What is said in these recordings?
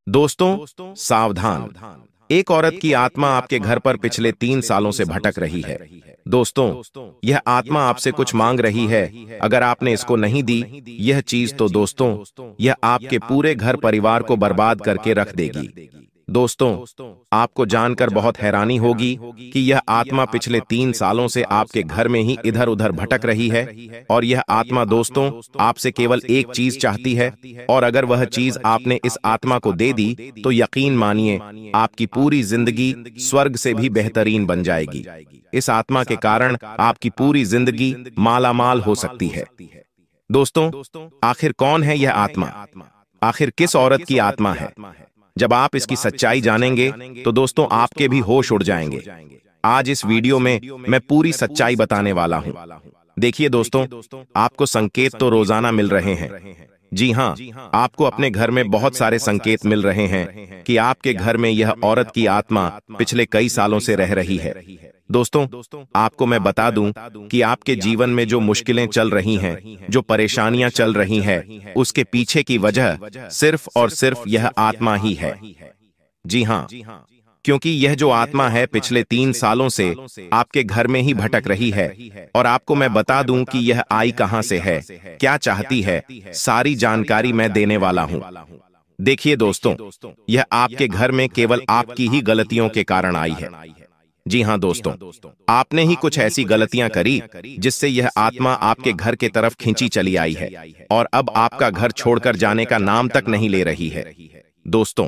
दोस्तों सावधान। एक औरत की आत्मा आपके घर पर पिछले 3 सालों से भटक रही है। दोस्तों, यह आत्मा आपसे कुछ मांग रही है। अगर आपने इसको नहीं दी यह चीज तो दोस्तों, यह आपके पूरे घर परिवार को बर्बाद करके रख देगी। दोस्तों, आपको जानकर बहुत हैरानी होगी कि यह आत्मा पिछले 3 सालों से आपके घर में ही इधर उधर भटक रही है। और यह आत्मा दोस्तों आपसे केवल एक चीज चाहती है, और अगर वह चीज आपने इस आत्मा को दे दी तो यकीन मानिए आपकी पूरी जिंदगी स्वर्ग से भी बेहतरीन बन जाएगी। इस आत्मा के कारण आपकी पूरी जिंदगी मालामाल हो सकती है। दोस्तों, आखिर कौन है यह आत्मा? आखिर किस औरत की आत्मा है? जब आप इसकी सच्चाई जानेंगे तो दोस्तों आपके भी होश उड़ जाएंगे। आज इस वीडियो में मैं पूरी सच्चाई बताने वाला हूं। देखिए दोस्तों, आपको संकेत तो रोजाना मिल रहे हैं। जी हां, आपको अपने घर में बहुत सारे संकेत मिल रहे हैं कि आपके घर में यह औरत की आत्मा पिछले कई सालों से रह रही है। दोस्तों, आपको मैं बता दूं कि आपके जीवन में जो मुश्किलें चल रही हैं, जो परेशानियां चल रही हैं, उसके पीछे की वजह सिर्फ और सिर्फ यह आत्मा ही है। जी हां, क्योंकि यह जो आत्मा है पिछले 3 सालों से आपके घर में ही भटक रही है। और आपको मैं बता दूं कि यह आई कहां से है, क्या चाहती है, सारी जानकारी मैं देने वाला हूं। देखिए दोस्तों, यह आपके घर में केवल आपकी ही गलतियों के कारण आई है। जी हां दोस्तों, आपने ही कुछ ऐसी गलतियां करी जिससे यह आत्मा आपके घर के तरफ खींची चली आई है, और अब आपका घर छोड़कर जाने का नाम तक नहीं ले रही है। दोस्तों,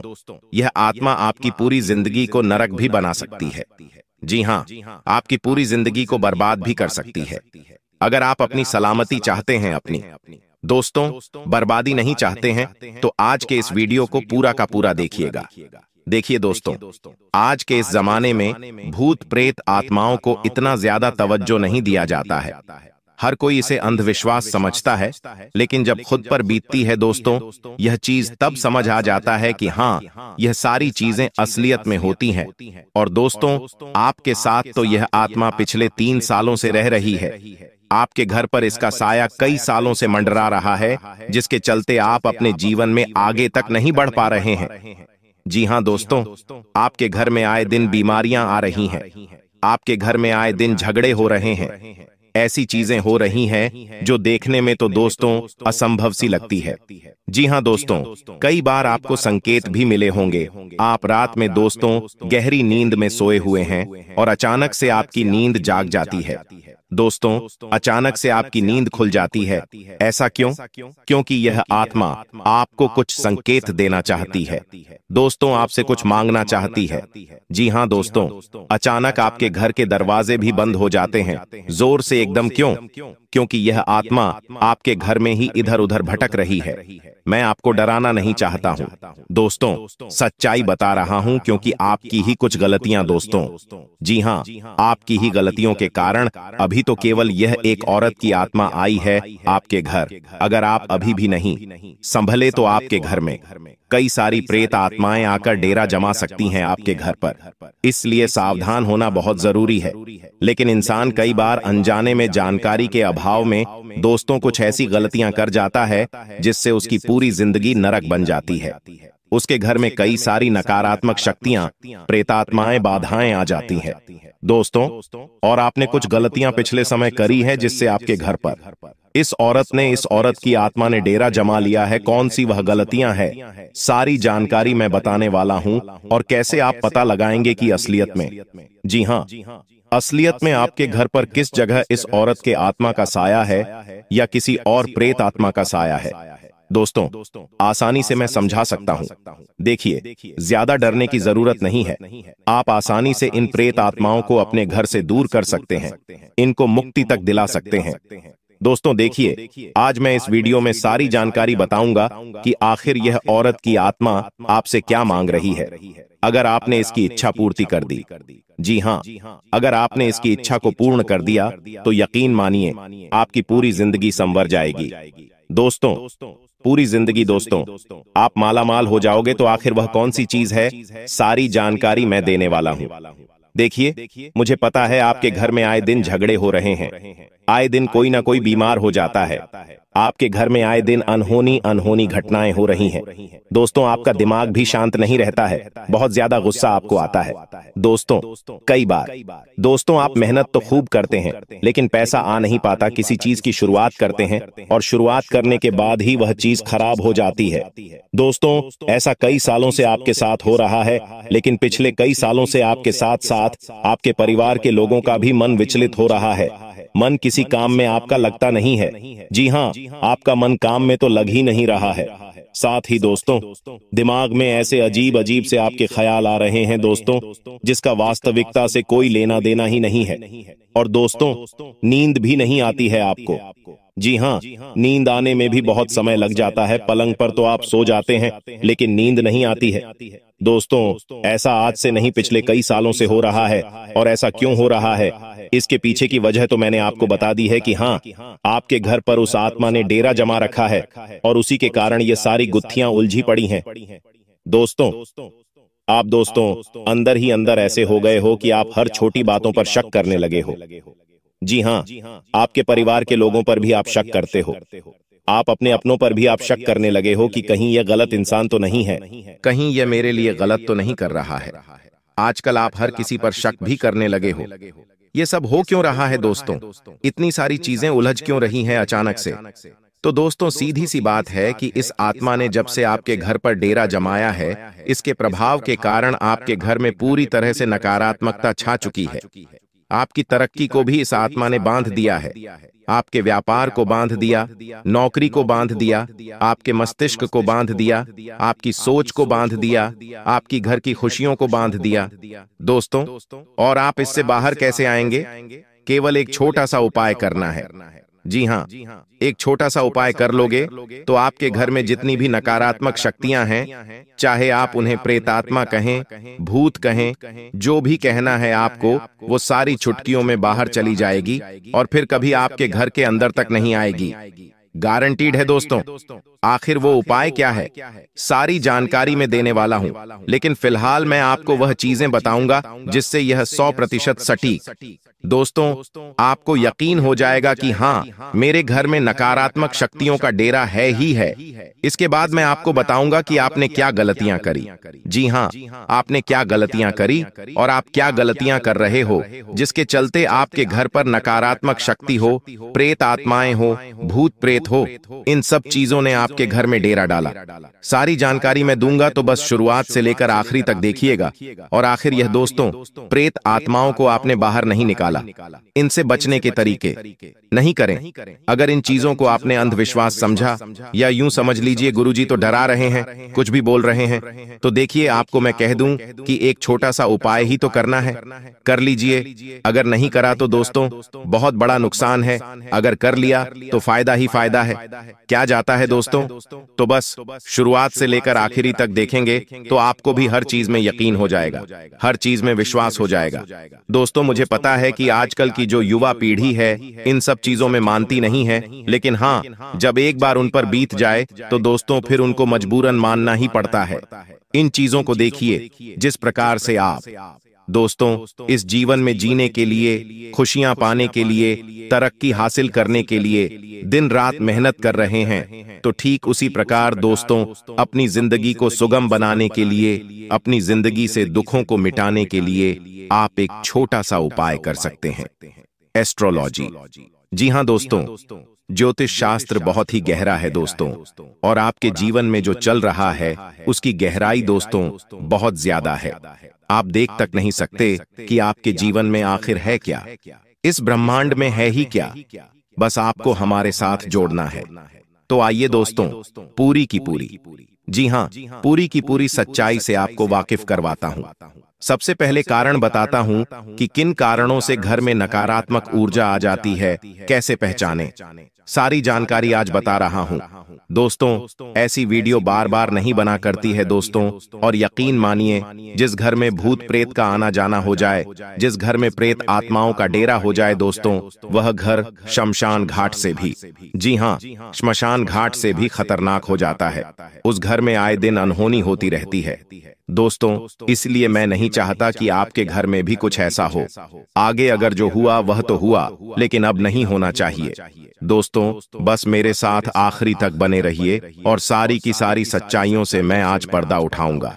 यह आत्मा आपकी पूरी जिंदगी को नरक भी बना सकती है। जी हां, आपकी पूरी जिंदगी को बर्बाद भी कर सकती है। अगर आप अपनी सलामती चाहते हैं, अपनी दोस्तों बर्बादी नहीं चाहते हैं, तो आज के इस वीडियो को पूरा का पूरा देखिएगा। देखिए दोस्तों, आज के इस जमाने में भूत प्रेत आत्माओं को इतना ज्यादा तवज्जो नहीं दिया जाता है। हर कोई इसे अंधविश्वास समझता है, लेकिन जब खुद पर बीतती है दोस्तों, यह चीज तब समझ आ जाता है कि हाँ, यह सारी चीजें असलियत में होती हैं। और दोस्तों, आपके साथ तो यह आत्मा पिछले 3 सालों से रह रही है। आपके घर पर इसका साया कई सालों से मंडरा रहा है, जिसके चलते आप अपने जीवन में आगे तक नहीं बढ़ पा रहे हैं। जी हां दोस्तों, आपके घर में आए दिन बीमारियां आ रही हैं, आपके घर में आए दिन झगड़े हो रहे हैं, ऐसी चीजें हो रही हैं जो देखने में तो दोस्तों असंभव सी लगती है। जी हां दोस्तों, कई बार आपको संकेत भी मिले होंगे। आप रात में दोस्तों गहरी नींद में सोए हुए हैं और अचानक से आपकी नींद जाग जाती है। दोस्तों, अचानक से आपकी नींद खुल जाती है। ऐसा क्यों? क्योंकि यह आत्मा आपको कुछ संकेत देना चाहती है। दोस्तों, आपसे कुछ मांगना चाहती है। जी हां दोस्तों, अचानक आपके घर के दरवाजे भी बंद हो जाते हैं, जोर से एकदम। क्यों? क्योंकि यह आत्मा आपके घर में ही इधर उधर भटक रही है। मैं आपको डराना नहीं चाहता हूं दोस्तों, सच्चाई बता रहा हूं, क्योंकि आपकी ही कुछ गलतियां दोस्तों, जी हां, आपकी ही गलतियों के कारण अभी तो केवल यह एक औरत की आत्मा आई है आपके घर। अगर आप अभी भी नहीं संभले तो आपके घर में कई सारी प्रेत आत्माएं आकर डेरा जमा सकती हैं आपके घर पर। इसलिए सावधान होना बहुत जरूरी है। लेकिन इंसान कई बार अनजाने में, जानकारी के अभाव में दोस्तों कुछ ऐसी गलतियां कर जाता है जिससे उसकी पूरी जिंदगी नरक बन जाती है। उसके घर में कई सारी नकारात्मक शक्तियां, प्रेतात्माएं, बाधाएं आ जाती हैं दोस्तों। और आपने कुछ गलतियां पिछले समय करी है जिससे आपके घर पर इस औरत की आत्मा ने डेरा जमा लिया है। कौन सी वह गलतियां हैं, सारी जानकारी मैं बताने वाला हूं। और कैसे आप पता लगाएंगे कि असलियत में, जी हां, असलियत में आपके घर पर किस जगह इस औरत के आत्मा का साया है या किसी और प्रेत आत्मा का साया है। दोस्तों, आसानी से मैं समझा सकता हूं। देखिए, ज्यादा डरने की जरूरत नहीं है। आप आसानी से इन प्रेत आत्माओं को अपने घर से दूर कर सकते हैं, इनको मुक्ति तक दिला सकते हैं। दोस्तों देखिए, आज मैं इस वीडियो में सारी जानकारी बताऊंगा कि आखिर यह औरत की आत्मा आपसे क्या मांग रही है, अगर आपने इसकी इच्छा पूर्ति कर दी। जी हां, अगर आपने इसकी इच्छा को पूर्ण कर दिया तो यकीन मानिए आपकी पूरी जिंदगी संवर जाएगी। दोस्तों, पूरी जिंदगी दोस्तों आप मालामाल हो जाओगे। तो आखिर वह कौन सी चीज है, सारी जानकारी मैं देने वाला हूं। देखिए, मुझे पता है आपके घर में आए दिन झगड़े हो रहे हैं, आए दिन कोई ना कोई बीमार हो जाता है। आपके घर में आए दिन अनहोनी अनहोनी घटनाएं हो रही हैं। दोस्तों, आपका दिमाग भी शांत नहीं रहता है, बहुत ज्यादा गुस्सा आपको आता है। दोस्तों, कई बार दोस्तों आप मेहनत तो खूब करते हैं, लेकिन पैसा आ नहीं पाता। किसी चीज की शुरुआत करते हैं और शुरुआत करने के बाद ही वह चीज खराब हो जाती है। दोस्तों, ऐसा कई सालों से आपके साथ हो रहा है, लेकिन पिछले कई सालों से आपके साथ साथ आपके परिवार के लोगों का भी मन विचलित हो रहा है। मन किसी काम में आपका लगता नहीं है। जी हाँ, आपका मन काम में तो लग ही नहीं रहा है। साथ ही दोस्तों, दिमाग में ऐसे अजीब अजीब से आपके ख्याल आ रहे हैं दोस्तों, जिसका वास्तविकता से कोई लेना देना ही नहीं है। और दोस्तों, नींद भी नहीं आती है आपको। जी हाँ, नींद आने में भी बहुत समय लग जाता है। पलंग पर तो आप सो जाते हैं, लेकिन नींद नहीं आती है। दोस्तों, ऐसा आज से नहीं, पिछले कई सालों से हो रहा है। और ऐसा क्यों हो रहा है, इसके पीछे की वजह तो मैंने आपको बता दी है कि हाँ, आपके घर पर उस आत्मा ने डेरा जमा रखा है और उसी के कारण ये सारी गुत्थियां उलझी पड़ी हैं। दोस्तों, आप दोस्तों अंदर ही अंदर ऐसे हो गए हो कि आप हर छोटी बातों पर शक करने लगे हो। जी हाँ, आपके परिवार के लोगों पर भी आप शक करते हो। आप अपने अपनों पर भी आप शक करने लगे हो कि कहीं यह गलत इंसान तो नहीं है, कहीं यह मेरे लिए गलत तो नहीं कर रहा है। आजकल आप हर किसी पर शक भी करने लगे हो। ये सब हो क्यों रहा है दोस्तों? इतनी सारी चीजें उलझ क्यों रही हैं अचानक से? तो दोस्तों, सीधी सी बात है कि इस आत्मा ने जब से आपके घर पर डेरा जमाया है, इसके प्रभाव के कारण आपके घर में पूरी तरह से नकारात्मकता छा चुकी है। आपकी तरक्की को भी इस आत्मा ने बांध दिया है। आपके व्यापार को बांध दिया, नौकरी को बांध दिया, आपके मस्तिष्क को बांध दिया, आपकी सोच को बांध दिया, आपकी घर की खुशियों को बांध दिया। दोस्तों, और आप इससे बाहर कैसे आएंगे? केवल एक छोटा सा उपाय करना है। जी हाँ, एक छोटा सा उपाय कर लोगे तो आपके घर में जितनी भी नकारात्मक शक्तियां हैं, चाहे आप उन्हें प्रेतात्मा कहें, भूत कहें, जो भी कहना है आपको, वो सारी चुटकियों में बाहर चली जाएगी और फिर कभी आपके घर के अंदर तक नहीं आएगी। गारंटीड है दोस्तों। आखिर वो उपाय क्या है, सारी जानकारी मैं देने वाला हूं, लेकिन फिलहाल मैं आपको वह चीजें बताऊंगा जिससे यह 100% सटीक। दोस्तों, आपको यकीन हो जाएगा कि हाँ, मेरे घर में नकारात्मक शक्तियों का डेरा है ही है। इसके बाद मैं आपको बताऊंगा कि आपने क्या गलतियां करी। जी हाँ, आपने क्या गलतियां करी और आप क्या गलतियां कर रहे हो, जिसके चलते आपके घर पर नकारात्मक शक्ति हो, प्रेत आत्माएं हो, भूत प्रेत हो, इन सब चीजों ने आपके घर में डेरा डाला। सारी जानकारी मैं दूंगा, तो बस शुरुआत से लेकर आखिरी तक देखिएगा। और आखिर यह दोस्तों, प्रेत आत्माओं को आपने बाहर नहीं निकाला। इनसे बचने के तरीके नहीं करें। अगर इन चीजों को आपने अंधविश्वास समझा, या यूं समझ लीजिए गुरुजी तो डरा रहे हैं, कुछ भी बोल रहे हैं, तो देखिए आपको मैं कह दूं कि एक छोटा सा उपाय ही तो करना है, कर लीजिए। अगर नहीं करा तो दोस्तों बहुत बड़ा नुकसान है, अगर कर लिया तो फायदा ही फायदा है। क्या जाता है दोस्तों? तो बस शुरुआत से लेकर आखिरी तक देखेंगे तो आपको भी हर चीज में यकीन हो जाएगा, हर चीज में विश्वास हो जाएगा। दोस्तों, मुझे पता है कि आजकल की जो युवा पीढ़ी है इन सब चीजों में मानती नहीं है, लेकिन हाँ, जब एक बार उन पर बीत जाए तो दोस्तों फिर उनको मजबूरन मानना ही पड़ता है। इन चीजों को देखिए, जिस प्रकार से आप दोस्तों इस जीवन में जीने के लिए, खुशियां पाने के लिए, तरक्की हासिल करने के लिए दिन रात मेहनत कर रहे हैं, तो ठीक उसी प्रकार दोस्तों अपनी जिंदगी को सुगम बनाने के लिए, अपनी जिंदगी से दुखों को मिटाने के लिए आप एक छोटा सा उपाय कर सकते हैं, एस्ट्रोलॉजी। जी हाँ दोस्तों, ज्योतिष शास्त्र बहुत ही गहरा है दोस्तों, और आपके जीवन में जो चल रहा है उसकी गहराई दोस्तों बहुत ज्यादा है। आप देख तक नहीं सकते कि आपके जीवन में आखिर है क्या, इस ब्रह्मांड में है ही क्या। बस आपको हमारे साथ जोड़ना है। तो आइए दोस्तों, पूरी की पूरी, जी हाँ, पूरी की पूरी सच्चाई से आपको वाकिफ करवाता हूं। सबसे पहले कारण बताता हूं कि किन कारणों से घर में नकारात्मक ऊर्जा आ जाती है, कैसे पहचानें। सारी जानकारी आज बता रहा हूं। दोस्तों, ऐसी वीडियो बार बार नहीं बना करती है दोस्तों, और यकीन मानिए, जिस घर में भूत प्रेत का आना जाना हो जाए, जिस घर में प्रेत आत्माओं का डेरा हो जाए दोस्तों, वह घर शमशान घाट से भी, जी हां, श्मशान घाट से भी खतरनाक हो जाता है। उस घर में आए दिन अनहोनी होती रहती है दोस्तों। इसलिए मैं नहीं चाहता कि आपके घर में भी कुछ ऐसा हो। आगे अगर जो हुआ वह तो हुआ, लेकिन अब नहीं होना चाहिए दोस्तों। बस मेरे साथ आखिरी तक बने रहिए और सारी की सारी सच्चाइयों से मैं आज पर्दा उठाऊंगा।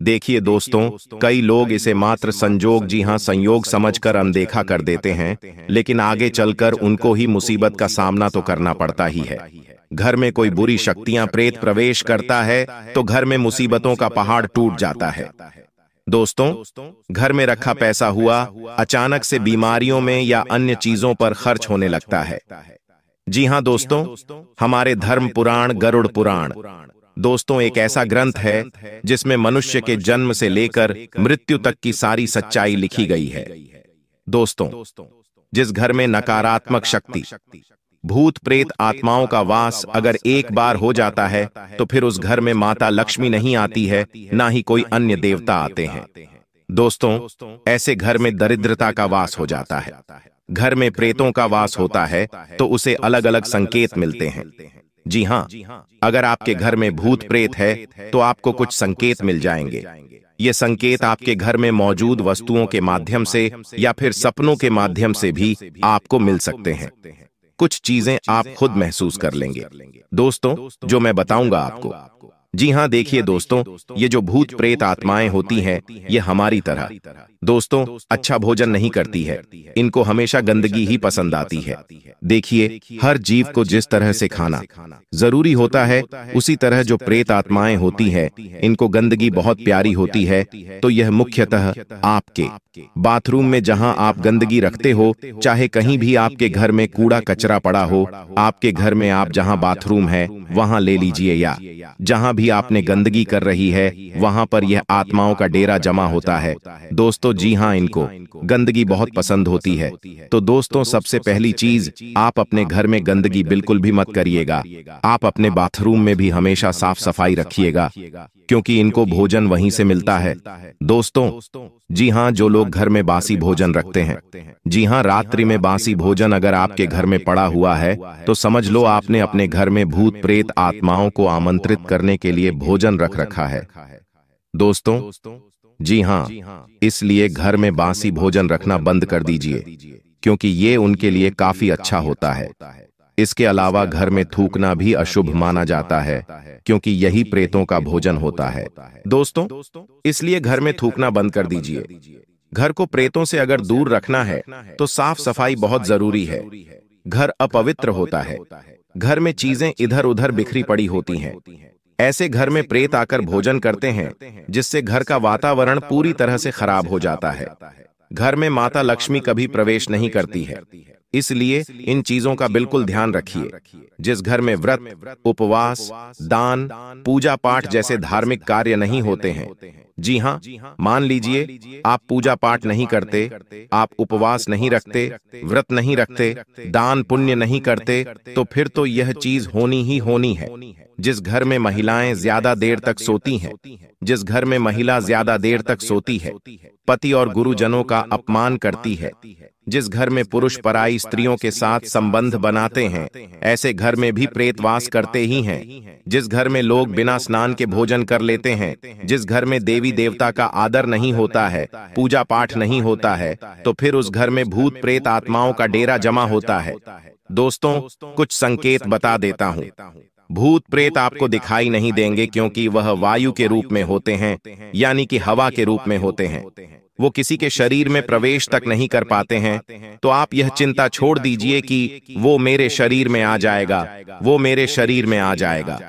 देखिए दोस्तों, कई लोग इसे मात्र संजोग, जी हां, संयोग समझकर अनदेखा कर देते हैं, लेकिन आगे चलकर उनको ही मुसीबत का सामना तो करना पड़ता ही है। घर में कोई बुरी शक्तियां, प्रेत प्रवेश करता है तो घर में मुसीबतों का पहाड़ टूट जाता है दोस्तों। घर में रखा पैसा हुआ अचानक से बीमारियों में या अन्य चीजों पर खर्च होने लगता है। जी हां दोस्तों, हमारे धर्म पुराण गरुड़ पुराण दोस्तों एक ऐसा ग्रंथ है जिसमें मनुष्य के जन्म से लेकर मृत्यु तक की सारी सच्चाई लिखी गई है दोस्तों। जिस घर में नकारात्मक शक्ति, भूत प्रेत आत्माओं का वास अगर एक बार हो जाता है तो फिर उस घर में माता लक्ष्मी नहीं आती है, ना ही कोई अन्य देवता आते हैं दोस्तों। ऐसे घर में दरिद्रता का वास हो जाता है। घर में प्रेतों का वास होता है तो उसे अलग अलग संकेत मिलते हैं। जी हां, अगर आपके घर में भूत प्रेत है तो आपको कुछ संकेत मिल जाएंगे। ये संकेत आपके घर में मौजूद वस्तुओं के माध्यम से या फिर सपनों के माध्यम से भी आपको मिल सकते हैं। कुछ चीजें आप खुद महसूस कर लेंगे दोस्तों, जो मैं बताऊंगा आपको। जी हां, देखिए दोस्तों, ये जो भूत प्रेत आत्माएं होती हैं, ये हमारी तरह दोस्तों अच्छा भोजन नहीं करती है। इनको हमेशा गंदगी ही पसंद आती है। देखिए, हर जीव को जिस तरह से खाना जरूरी होता है, उसी तरह जो प्रेत आत्माएं होती है, इनको गंदगी बहुत प्यारी होती है। तो यह मुख्यतः आपके बाथरूम में जहां आप गंदगी रखते हो, चाहे कहीं भी आपके घर में कूड़ा कचरा पड़ा हो, आपके घर में आप जहां बाथरूम है वहां ले लीजिए, या जहां भी आपने गंदगी कर रही है वहां पर यह आत्माओं का डेरा जमा होता है दोस्तों। जी हां, इनको गंदगी बहुत पसंद होती है। तो दोस्तों, सबसे पहली चीज, आप अपने घर में गंदगी बिल्कुल भी मत करिएगा। आप अपने बाथरूम में भी हमेशा साफ सफाई रखिएगा, क्योंकि इनको भोजन वहीं से मिलता है दोस्तों। जी हां, जो लोग घर में बासी भोजन रखते हैं, जी हां, रात्रि में बासी भोजन अगर आपके घर में पड़ा हुआ है तो समझ लो आपने अपने घर में भूत प्रेत आत्माओं को आमंत्रित करने के लिए भोजन रख रखा है दोस्तों। जी हां, इसलिए घर में बासी भोजन रखना बंद कर दीजिए, क्योंकि ये उनके लिए काफी अच्छा होता है। इसके अलावा घर में थूकना भी अशुभ माना जाता है, क्योंकि यही प्रेतों का भोजन होता है दोस्तों। इसलिए घर में थूकना बंद कर दीजिए। घर को प्रेतों से अगर दूर रखना है तो साफ सफाई बहुत जरूरी है। घर अपवित्र होता है, घर में चीजें इधर उधर बिखरी पड़ी होती हैं। ऐसे घर में प्रेत आकर भोजन करते हैं, जिससे घर का वातावरण पूरी तरह से खराब हो जाता है। घर में माता लक्ष्मी कभी प्रवेश नहीं करती है, इसलिए इन चीजों का बिल्कुल ध्यान रखिए। जिस घर में व्रत, उपवास, दान, पूजा पाठ जैसे धार्मिक कार्य नहीं होते हैं, जी हां, मान लीजिए आप पूजा पाठ नहीं करते, आप उपवास नहीं रखते, व्रत नहीं रखते, दान पुण्य नहीं करते, तो फिर तो यह चीज होनी ही होनी है। जिस घर में महिलाएं ज्यादा देर तक सोती हैं, जिस घर में महिला ज्यादा देर तक सोती है, पति और गुरुजनों का अपमान करती है, जिस घर में पुरुष पराई स्त्रियों के साथ संबंध बनाते हैं, ऐसे घर में भी प्रेत वास करते ही हैं। जिस घर में लोग बिना स्नान के भोजन कर लेते हैं, जिस घर में देवी देवता का आदर नहीं होता है, पूजा पाठ नहीं होता है, तो फिर उस घर में भूत प्रेत आत्माओं का डेरा जमा होता है दोस्तों। कुछ संकेत बता देता हूं। भूत प्रेत आपको दिखाई नहीं देंगे, क्योंकि वह वायु के रूप में होते हैं, यानी कि हवा के रूप में होते हैं। वो किसी के शरीर में प्रवेश तक नहीं कर पाते हैं। तो आप यह चिंता छोड़ दीजिए कि वो मेरे शरीर में आ जाएगा, वो मेरे शरीर में आ जाएगा।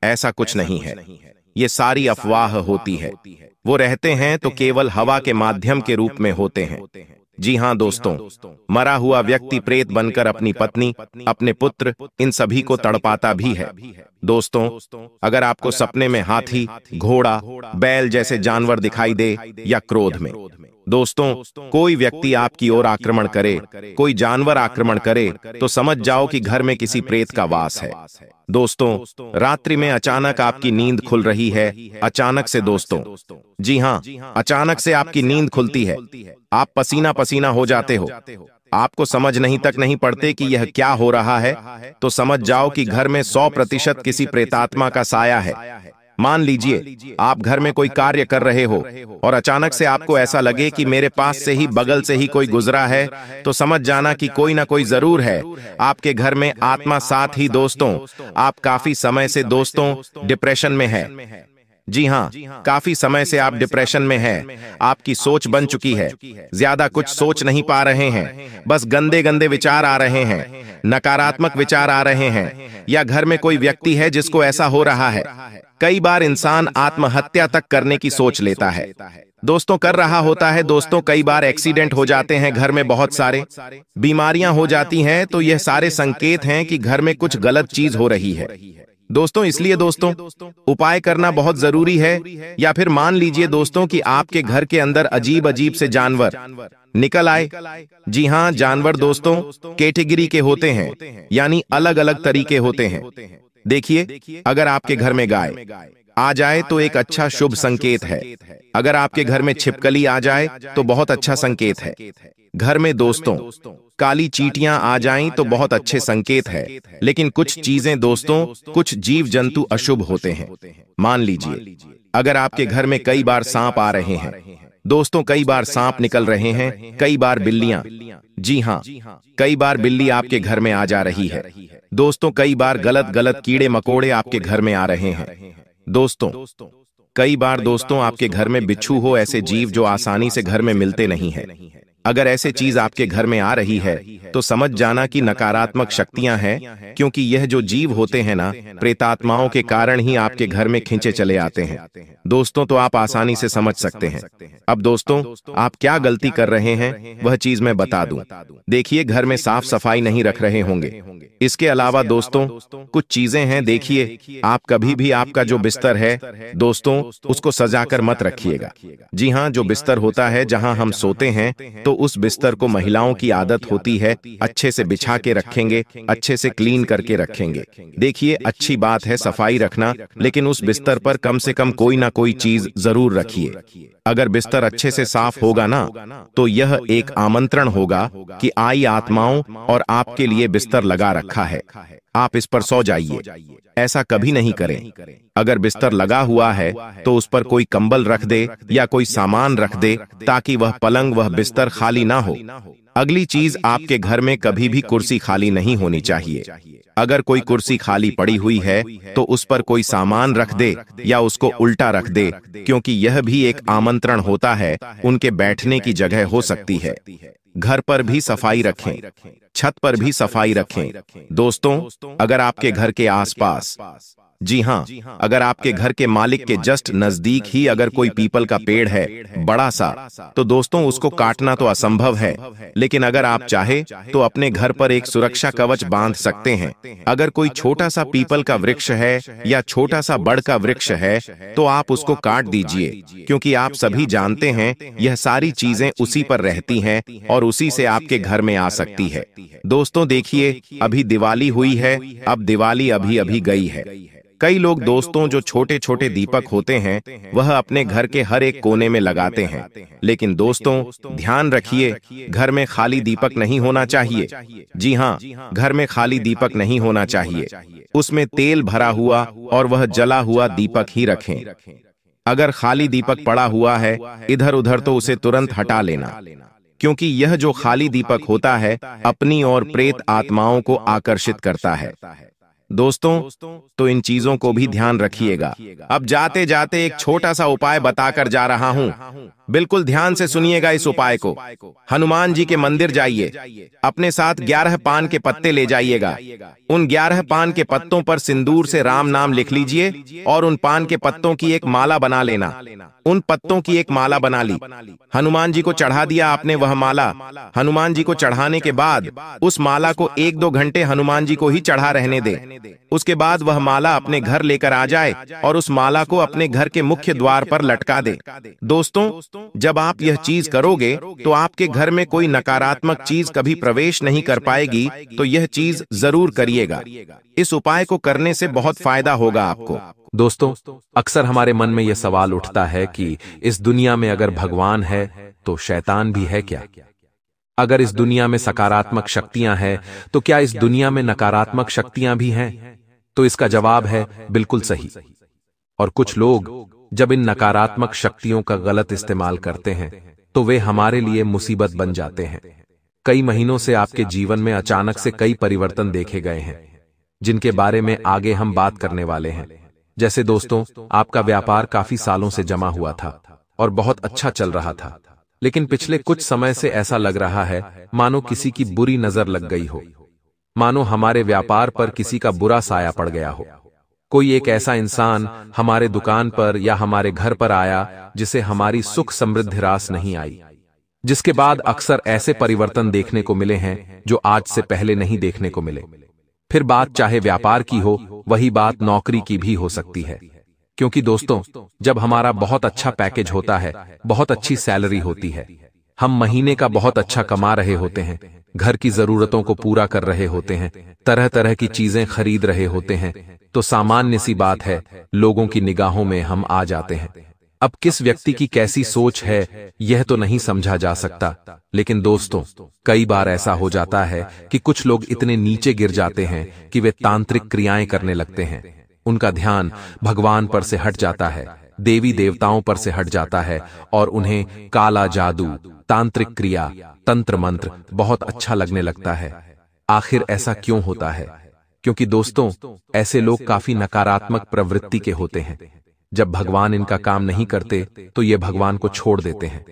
ऐसा कुछ नहीं है, ये सारी अफवाह होती है। वो रहते हैं तो केवल हवा के माध्यम के रूप में होते हैं। जी हां दोस्तों, मरा हुआ व्यक्ति प्रेत बनकर अपनी पत्नी, अपने पुत्र, इन सभी को तड़पाता भी है दोस्तों। अगर आपको सपने में हाथी, घोड़ा, बैल जैसे जानवर दिखाई दे, या क्रोध में दोस्तों, कोई व्यक्ति आपकी ओर आक्रमण करे, कोई जानवर आक्रमण करे, तो समझ जाओ कि घर में किसी प्रेत का वास है। दोस्तों, रात्रि में अचानक आपकी नींद खुल रही है, अचानक से दोस्तों, जी हां, अचानक से आपकी नींद खुलती है, आप पसीना पसीना हो जाते हो, आपको समझ तक नहीं पड़ते कि यह क्या हो रहा है, तो समझ जाओ कि घर में 100% किसी प्रेतात्मा का साया है। मान लीजिए आप घर में कोई कार्य कर रहे हो और अचानक से आपको ऐसा लगे कि मेरे पास से ही बगल से ही कोई गुजरा है, तो समझ जाना कि कोई ना कोई जरूर है आपके घर में आत्मा। साथ ही दोस्तों, आप काफी समय से दोस्तों डिप्रेशन में है। जी हां, काफी समय से आप डिप्रेशन में हैं, आपकी सोच बन चुकी है, ज्यादा कुछ सोच नहीं पा रहे हैं, बस गंदे गंदे विचार आ रहे हैं, नकारात्मक विचार आ रहे हैं, या घर में कोई व्यक्ति है जिसको ऐसा हो रहा है। कई बार इंसान आत्महत्या तक करने की सोच लेता है, दोस्तों कर रहा होता है। दोस्तों, कई बार एक्सीडेंट हो जाते हैं, घर में बहुत सारे बीमारियां हो जाती हैं, तो यह सारे संकेत हैं कि घर में कुछ गलत चीज हो रही है। दोस्तों, इसलिए दोस्तों उपाय करना बहुत जरूरी है। या फिर मान लीजिए दोस्तों कि आपके घर के अंदर अजीब अजीब से जानवर निकल आए। जी हां, जानवर दोस्तों कैटेगरी के होते हैं, यानी अलग अलग तरीके होते हैं। देखिए, अगर आपके घर में गाय आ जाए तो एक अच्छा शुभ संकेत है। अगर आपके घर में छिपकली आ जाए तो बहुत अच्छा संकेत है। घर में दोस्तों काली चींटियां आ जाएं तो बहुत अच्छे संकेत है। लेकिन कुछ चीजें दोस्तों, कुछ जीव जंतु अशुभ होते हैं। मान लीजिए अगर आपके घर में कई बार सांप आ रहे हैं, दोस्तों कई बार सांप निकल रहे हैं, कई बार बिल्लियां, जी हां, कई बार बिल्ली आपके घर में आ जा रही है। दोस्तों, कई बार गलत गलत कीड़े मकोड़े आपके घर में आ रहे हैं। दोस्तों, कई बार दोस्तों आपके घर में बिच्छू हो, ऐसे जीव जो आसानी से घर में मिलते नहीं हैं। अगर ऐसे चीज आपके घर में आ रही है तो समझ जाना कि नकारात्मक शक्तियां हैं, क्योंकि यह जो जीव होते हैं ना, प्रेतात्माओं के कारण ही आपके घर में खींचे चले आते हैं। दोस्तों, तो आप आसानी से समझ सकते हैं। अब दोस्तों, आप क्या गलती कर रहे हैं वह चीज मैं बता दूं। देखिए, घर में साफ सफाई नहीं रख रहे होंगे। इसके अलावा दोस्तों कुछ चीजें हैं। देखिए, आप कभी भी आपका जो बिस्तर है दोस्तों उसको सजाकर मत रखिएगा। जी हां, जो बिस्तर होता है जहां हम सोते हैं, तो उस बिस्तर को महिलाओं की आदत होती है अच्छे से बिछा के रखेंगे, अच्छे से क्लीन करके रखेंगे। देखिए, अच्छी बात है सफाई रखना, लेकिन उस बिस्तर पर कम से कम कोई ना कोई चीज जरूर रखिए। अगर बिस्तर अच्छे से साफ होगा ना, तो यह एक आमंत्रण होगा कि आई आत्माओं और आपके लिए बिस्तर लगा रखा है, आप इस पर सो जाइए। ऐसा कभी नहीं करें। अगर बिस्तर लगा हुआ है तो उस पर कोई कंबल रख दे या कोई सामान रख दे, ताकि वह पलंग वह बिस्तर खाली ना हो। अगली चीज, आपके घर में कभी भी कुर्सी खाली नहीं होनी चाहिए। अगर कोई कुर्सी खाली पड़ी हुई है तो उस पर कोई सामान रख दे या उसको उल्टा रख दे, क्योंकि यह भी एक आमंत्रण होता है, उनके बैठने की जगह हो सकती है। घर पर भी सफाई रखें, छत पर भी सफाई रखें। दोस्तों, अगर आपके घर के आसपास, जी हां, अगर आपके घर के मालिक के जस्ट नजदीक ही अगर कोई पीपल का पेड़ है बड़ा सा, तो दोस्तों उसको काटना तो असंभव है, लेकिन अगर आप चाहे तो अपने घर पर एक सुरक्षा कवच बांध सकते हैं। अगर कोई छोटा सा पीपल का वृक्ष है या छोटा सा बड़ का वृक्ष है तो आप उसको काट दीजिए, क्योंकि आप सभी जानते हैं यह सारी चीजें उसी पर रहती हैं और उसी से आपके घर में आ सकती है। दोस्तों देखिए, अभी दिवाली हुई है, अब दिवाली अभी अभी गई है। कई लोग दोस्तों जो छोटे छोटे दीपक होते हैं वह अपने घर के हर एक कोने में लगाते हैं, लेकिन दोस्तों ध्यान रखिए, घर में खाली दीपक नहीं होना चाहिए। जी हां, घर में खाली दीपक नहीं होना चाहिए, उसमें तेल भरा हुआ और वह जला हुआ दीपक ही रखें। अगर खाली दीपक पड़ा हुआ है इधर उधर तो उसे तुरंत हटा लेना, क्योंकि यह जो खाली दीपक होता है अपनी और प्रेत आत्माओं को आकर्षित करता है। दोस्तों तो इन चीजों को भी ध्यान रखिएगा। अब जाते जाते एक छोटा सा उपाय बताकर जा रहा हूं, बिल्कुल ध्यान से सुनिएगा इस उपाय को। हनुमान जी के मंदिर जाइए, अपने साथ 11 पान के पत्ते ले जाइएगा। उन 11 पान के पत्तों पर सिंदूर से राम नाम लिख लीजिए और उन पान के पत्तों की एक माला बना लेना। उन पत्तों की एक माला बना ली, हनुमान जी को चढ़ा दिया आपने वह माला। हनुमान जी को चढ़ाने के बाद उस माला को 1-2 घंटे हनुमान जी को ही चढ़ा रहने दे। उसके बाद वह माला अपने घर लेकर आ जाए और उस माला को अपने घर के मुख्य द्वार पर लटका दे। दोस्तों जब आप यह चीज करोगे तो आपके घर में कोई नकारात्मक चीज कभी प्रवेश नहीं कर पाएगी, तो यह चीज जरूर करिएगा। इस उपाय को करने से बहुत फायदा होगा आपको। दोस्तों, अक्सर हमारे मन में यह सवाल उठता है कि इस दुनिया में अगर भगवान है तो शैतान भी है क्या? अगर इस दुनिया में सकारात्मक शक्तियां हैं तो क्या इस दुनिया में नकारात्मक शक्तियां भी हैं? तो इसका जवाब है बिल्कुल सही। और कुछ लोग जब इन नकारात्मक शक्तियों का गलत इस्तेमाल करते हैं तो वे हमारे लिए मुसीबत बन जाते हैं। कई महीनों से आपके जीवन में अचानक से कई परिवर्तन देखे गए हैं, जिनके बारे में आगे हम बात करने वाले हैं। जैसे दोस्तों, आपका व्यापार काफी सालों से जमा हुआ था और बहुत अच्छा चल रहा था, लेकिन पिछले कुछ समय से ऐसा लग रहा है मानो किसी की बुरी नजर लग गई हो, मानो हमारे व्यापार पर किसी का बुरा साया पड़ गया हो। कोई एक ऐसा इंसान हमारे दुकान पर या हमारे घर पर आया जिसे हमारी सुख समृद्धि रास नहीं आई, जिसके बाद अक्सर ऐसे परिवर्तन देखने को मिले हैं जो आज से पहले नहीं देखने को मिले। फिर बात चाहे व्यापार की हो, वही बात नौकरी की भी हो सकती है। क्योंकि दोस्तों, जब हमारा बहुत अच्छा पैकेज होता है, बहुत अच्छी सैलरी होती है, हम महीने का बहुत अच्छा कमा रहे होते हैं, घर की जरूरतों को पूरा कर रहे होते हैं, तरह तरह की चीजें खरीद रहे होते हैं, तो सामान्य सी बात है लोगों की निगाहों में हम आ जाते हैं। अब किस व्यक्ति की कैसी सोच है यह तो नहीं समझा जा सकता, लेकिन दोस्तों, कई बार ऐसा हो जाता है कि कुछ लोग इतने नीचे गिर जाते हैं कि वे तांत्रिक क्रियाएं करने लगते हैं। उनका ध्यान भगवान पर से हट जाता है, देवी देवताओं पर से हट जाता है और उन्हें काला जादू, तांत्रिक क्रिया, तंत्र मंत्र बहुत अच्छा लगने लगता है। आखिर ऐसा क्यों होता है? क्योंकि दोस्तों, ऐसे लोग काफी नकारात्मक प्रवृत्ति के होते हैं। जब भगवान इनका काम नहीं करते तो ये भगवान को छोड़ देते हैं,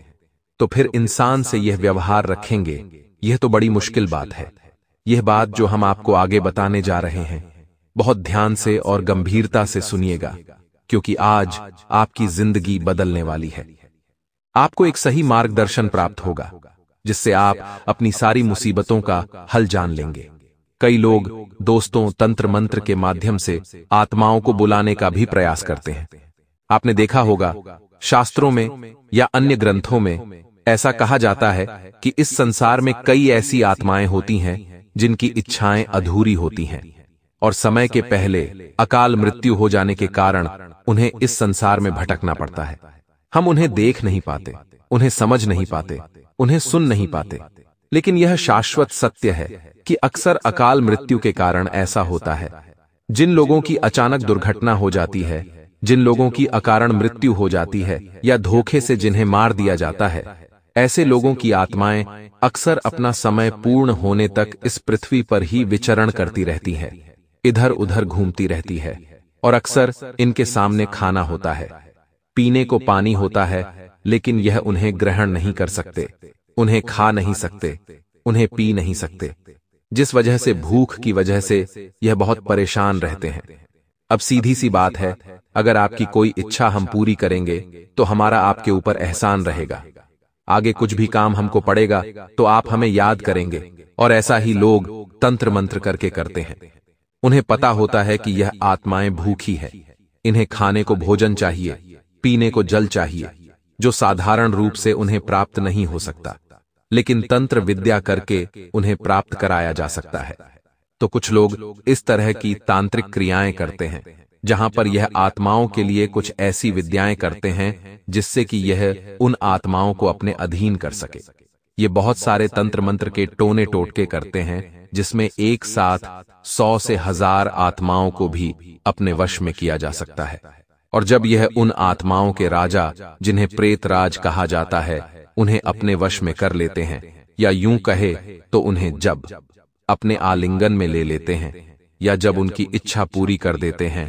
तो फिर इंसान से यह व्यवहार रखेंगे, यह तो बड़ी मुश्किल बात है। यह बात जो हम आपको आगे बताने जा रहे हैं, बहुत ध्यान से और गंभीरता से सुनिएगा, क्योंकि आज आपकी जिंदगी बदलने वाली है। आपको एक सही मार्गदर्शन प्राप्त होगा, जिससे आप अपनी सारी मुसीबतों का हल जान लेंगे। कई लोग दोस्तों तंत्र मंत्र के माध्यम से आत्माओं को बुलाने का भी प्रयास करते हैं। आपने देखा होगा, शास्त्रों में या अन्य ग्रंथों में ऐसा कहा जाता है कि इस संसार में कई ऐसी आत्माएं होती हैं जिनकी इच्छाएं अधूरी होती हैं और समय के पहले अकाल मृत्यु हो जाने के कारण उन्हें इस संसार में भटकना पड़ता है। हम उन्हें देख नहीं पाते, उन्हें समझ नहीं पाते, उन्हें सुन नहीं पाते, लेकिन यह शाश्वत सत्य है कि अक्सर अकाल मृत्यु के कारण ऐसा होता है। जिन लोगों की अचानक दुर्घटना हो जाती है, जिन लोगों की अकारण मृत्यु हो जाती है या धोखे से जिन्हें मार दिया जाता है, ऐसे लोगों की आत्माएं अक्सर अपना समय पूर्ण होने तक इस पृथ्वी पर ही विचरण करती रहती है, इधर उधर घूमती रहती है। और अक्सर इनके सामने खाना होता है, पीने को पानी होता है, लेकिन यह उन्हें ग्रहण नहीं कर सकते, उन्हें खा नहीं सकते, उन्हें पी नहीं सकते, जिस वजह से भूख की वजह से यह बहुत परेशान रहते हैं। अब सीधी सी बात है, अगर आपकी कोई इच्छा हम पूरी करेंगे तो हमारा आपके ऊपर एहसान रहेगा। आगे कुछ भी काम हमको पड़ेगा तो आप हमें याद करेंगे। और ऐसा ही लोग तंत्र मंत्र करके करते हैं। उन्हें पता होता है कि यह आत्माएं भूखी है, इन्हें खाने को भोजन चाहिए, पीने को जल चाहिए, जो साधारण रूप से उन्हें प्राप्त नहीं हो सकता, लेकिन तंत्र विद्या करके उन्हें प्राप्त कराया जा सकता है। तो कुछ लोग इस तरह की तांत्रिक क्रियाएं करते हैं, जहां पर यह आत्माओं के लिए कुछ ऐसी विद्याएं करते हैं जिससे कि यह उन आत्माओं को अपने अधीन कर सके। ये बहुत सारे तंत्र मंत्र के टोने टोटके करते हैं, जिसमें एक साथ 100 से 1000 आत्माओं को भी अपने वश में किया जा सकता है। और जब यह उन आत्माओं के राजा, जिन्हें प्रेत राज कहा जाता है, उन्हें अपने वश में कर लेते हैं, या यूं कहे तो उन्हें जब अपने आलिंगन में ले लेते हैं या जब उनकी इच्छा पूरी कर देते हैं,